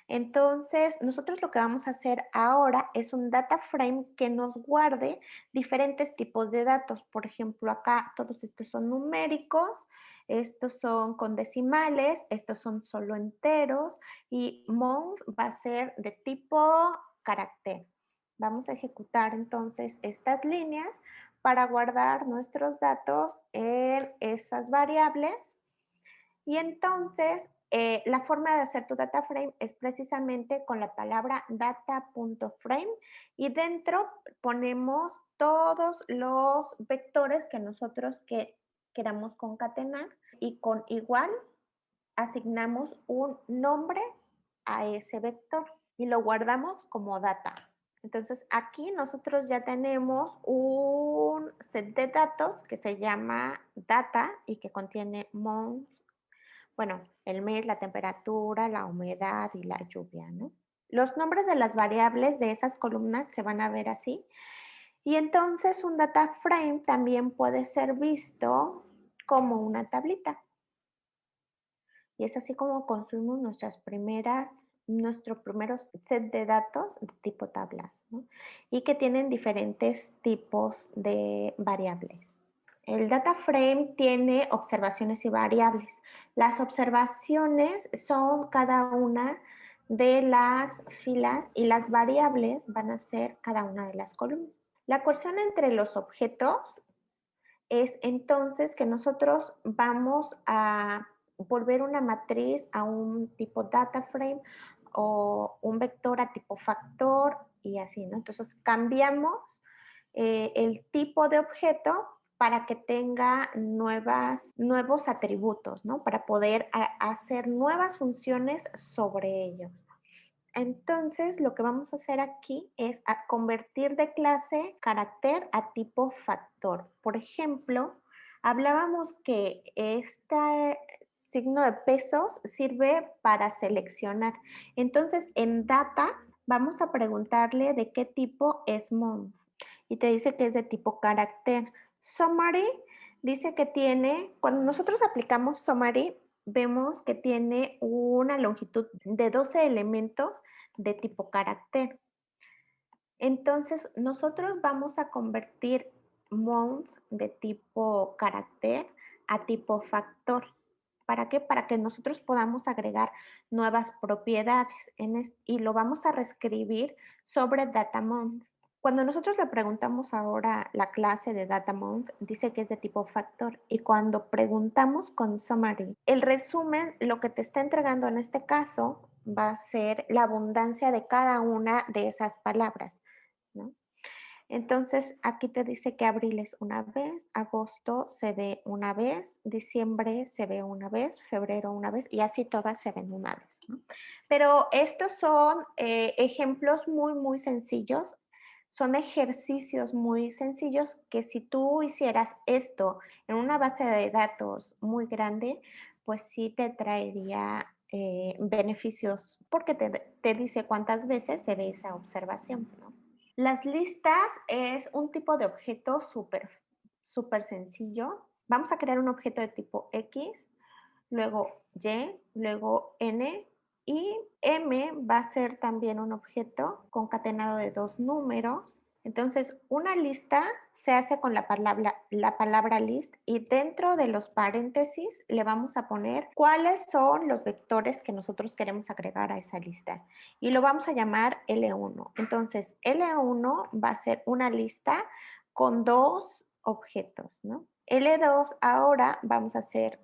Entonces, nosotros lo que vamos a hacer ahora es un data frame que nos guarde diferentes tipos de datos. Por ejemplo, acá todos estos son numéricos, estos son con decimales, estos son solo enteros y month va a ser de tipo carácter. Vamos a ejecutar entonces estas líneas para guardar nuestros datos en esas variables y entonces la forma de hacer tu data frame es precisamente con la palabra data.frame y dentro ponemos todos los vectores que nosotros queramos concatenar y con igual asignamos un nombre a ese vector y lo guardamos como data. Entonces aquí nosotros ya tenemos un set de datos que se llama data y que contiene months, bueno, el mes, la temperatura, la humedad y la lluvia, ¿no? Los nombres de las variables de esas columnas se van a ver así. Y entonces un data frame también puede ser visto como una tablita. Y es así como construimos nuestro primeros set de datos de tipo tablas, ¿no? Y que tienen diferentes tipos de variables. El data frame tiene observaciones y variables. Las observaciones son cada una de las filas y las variables van a ser cada una de las columnas. La cohesión entre los objetos es entonces que nosotros vamos a volver una matriz a un tipo data frame o un vector a tipo factor y así, ¿no? Entonces cambiamos el tipo de objeto para que tenga nuevos atributos, ¿no? Para poder hacer nuevas funciones sobre ellos. Entonces, lo que vamos a hacer aquí es convertir de clase carácter a tipo factor. Por ejemplo, Hablábamos que este signo de pesos sirve para seleccionar. Entonces, en data vamos a preguntarle de qué tipo es month y te dice que es de tipo carácter. Summary dice que tiene, cuando nosotros aplicamos summary, vemos que tiene una longitud de 12 elementos de tipo carácter. Entonces, nosotros vamos a convertir month de tipo carácter a tipo factor. ¿Para qué? Para que nosotros podamos agregar nuevas propiedades y lo vamos a reescribir sobre DataMonth. Cuando nosotros le preguntamos ahora la clase de DataMonth, dice que es de tipo factor. Y cuando preguntamos con Summary, el resumen, lo que te está entregando en este caso, va a ser la abundancia de cada una de esas palabras, ¿no? Entonces, aquí te dice que abril es una vez, agosto se ve una vez, diciembre se ve una vez, febrero una vez, y así todas se ven una vez, ¿no? Pero estos son ejemplos muy, muy sencillos. Son ejercicios muy sencillos que si tú hicieras esto en una base de datos muy grande, pues sí te traería beneficios porque te dice cuántas veces se ve esa observación, ¿no? Las listas es un tipo de objeto súper sencillo. Vamos a crear un objeto de tipo X, luego Y, luego N y M va a ser también un objeto concatenado de dos números. Entonces, una lista se hace con la palabra list y dentro de los paréntesis le vamos a poner cuáles son los vectores que nosotros queremos agregar a esa lista y lo vamos a llamar L1. Entonces, L1 va a ser una lista con dos objetos, ¿no? L2 ahora vamos a hacer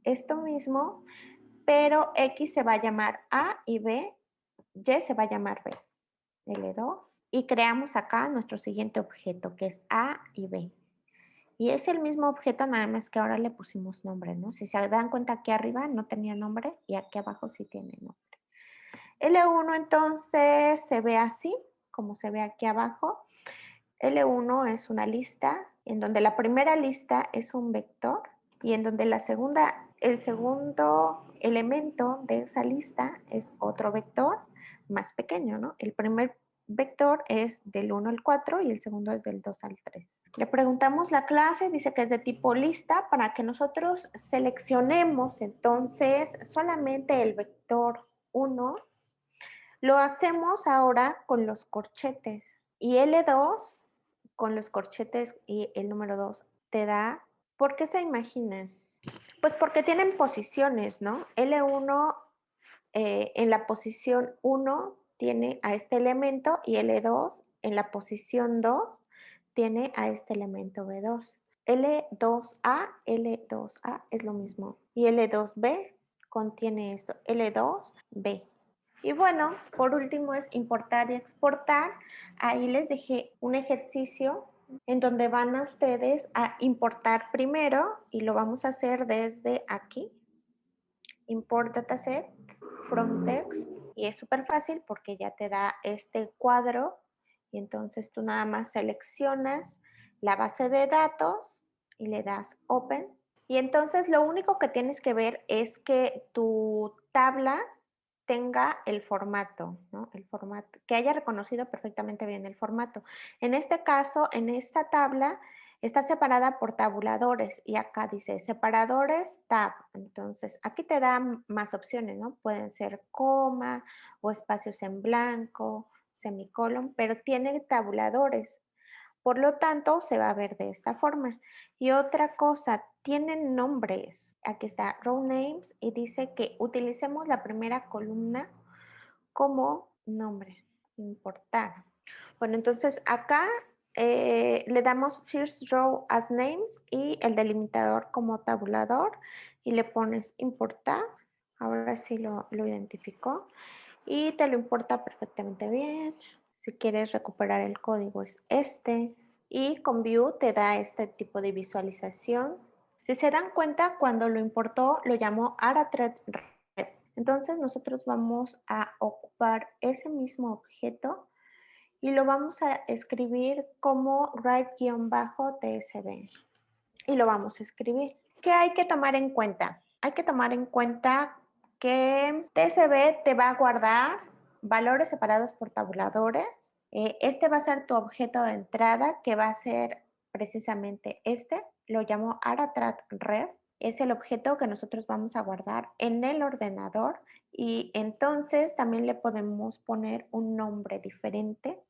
esto mismo, pero X se va a llamar A y B, Y se va a llamar B. L2 y creamos acá nuestro siguiente objeto que es A y B. Y es el mismo objeto, nada más que ahora le pusimos nombre, ¿no? Si se dan cuenta, aquí arriba no tenía nombre y aquí abajo sí tiene nombre. L1 entonces se ve así, como se ve aquí abajo. L1 es una lista en donde la primera lista es un vector y en donde el segundo elemento de esa lista es otro vector más pequeño, ¿no? El primer vector es del 1 al 4 y el segundo es del 2 al 3. Le preguntamos la clase, dice que es de tipo lista para que nosotros seleccionemos entonces solamente el vector 1. Lo hacemos ahora con los corchetes y L2 con los corchetes y el número 2 te da, ¿por qué se imaginan? Pues porque tienen posiciones, ¿no? L1 en la posición 1 tiene a este elemento y L2 en la posición 2 tiene a este elemento B2. L2A es lo mismo y L2B contiene esto, L2B. Y bueno, por último es importar y exportar. Ahí les dejé un ejercicio en donde van a ustedes a importar primero y lo vamos a hacer desde aquí. Import dataset from text y es súper fácil porque ya te da este cuadro y entonces tú nada más seleccionas la base de datos y le das open y entonces lo único que tienes que ver es que tu tabla tenga el formato, ¿no? El formato, que haya reconocido perfectamente bien el formato. En este caso, en esta tabla está separada por tabuladores y acá dice separadores tab. Entonces, aquí te da más opciones, ¿no? Pueden ser coma o espacios en blanco, semicolon, pero tiene tabuladores. Por lo tanto, se va a ver de esta forma. Y otra cosa, tienen nombres. Aquí está row names y dice que utilicemos la primera columna como nombre, importar. Bueno, entonces acá le damos first row as names y el delimitador como tabulador y le pones importar. Ahora sí lo identificó y te lo importa perfectamente bien. Si quieres recuperar el código es este y con view te da este tipo de visualización. Si se dan cuenta, cuando lo importó lo llamó AraThread. Entonces nosotros vamos a ocupar ese mismo objeto y lo vamos a escribir como write-tsv. y lo vamos a escribir. ¿Qué hay que tomar en cuenta? Hay que tomar en cuenta que TSV te va a guardar valores separados por tabuladores. Este va a ser tu objeto de entrada, que va a ser precisamente este. Lo llamo AraTrackRef. Es el objeto que nosotros vamos a guardar en el ordenador y entonces también le podemos poner un nombre diferente.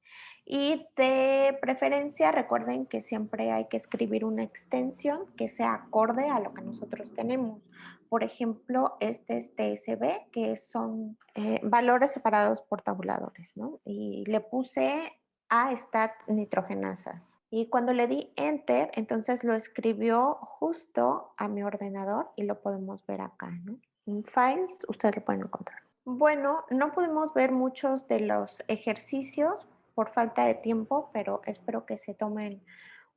Y de preferencia, recuerden que siempre hay que escribir una extensión que sea acorde a lo que nosotros tenemos. Por ejemplo, este es TSV, que son valores separados por tabuladores, ¿no? Y le puse ASTAT nitrogenasas. Y cuando le di Enter, entonces lo escribió justo a mi ordenador y lo podemos ver acá, ¿no? En Files, ustedes lo pueden encontrar. Bueno, no pudimos ver muchos de los ejercicios por falta de tiempo, pero espero que se tomen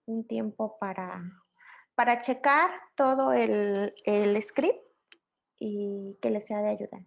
un tiempo para checar todo el script y que les sea de ayuda.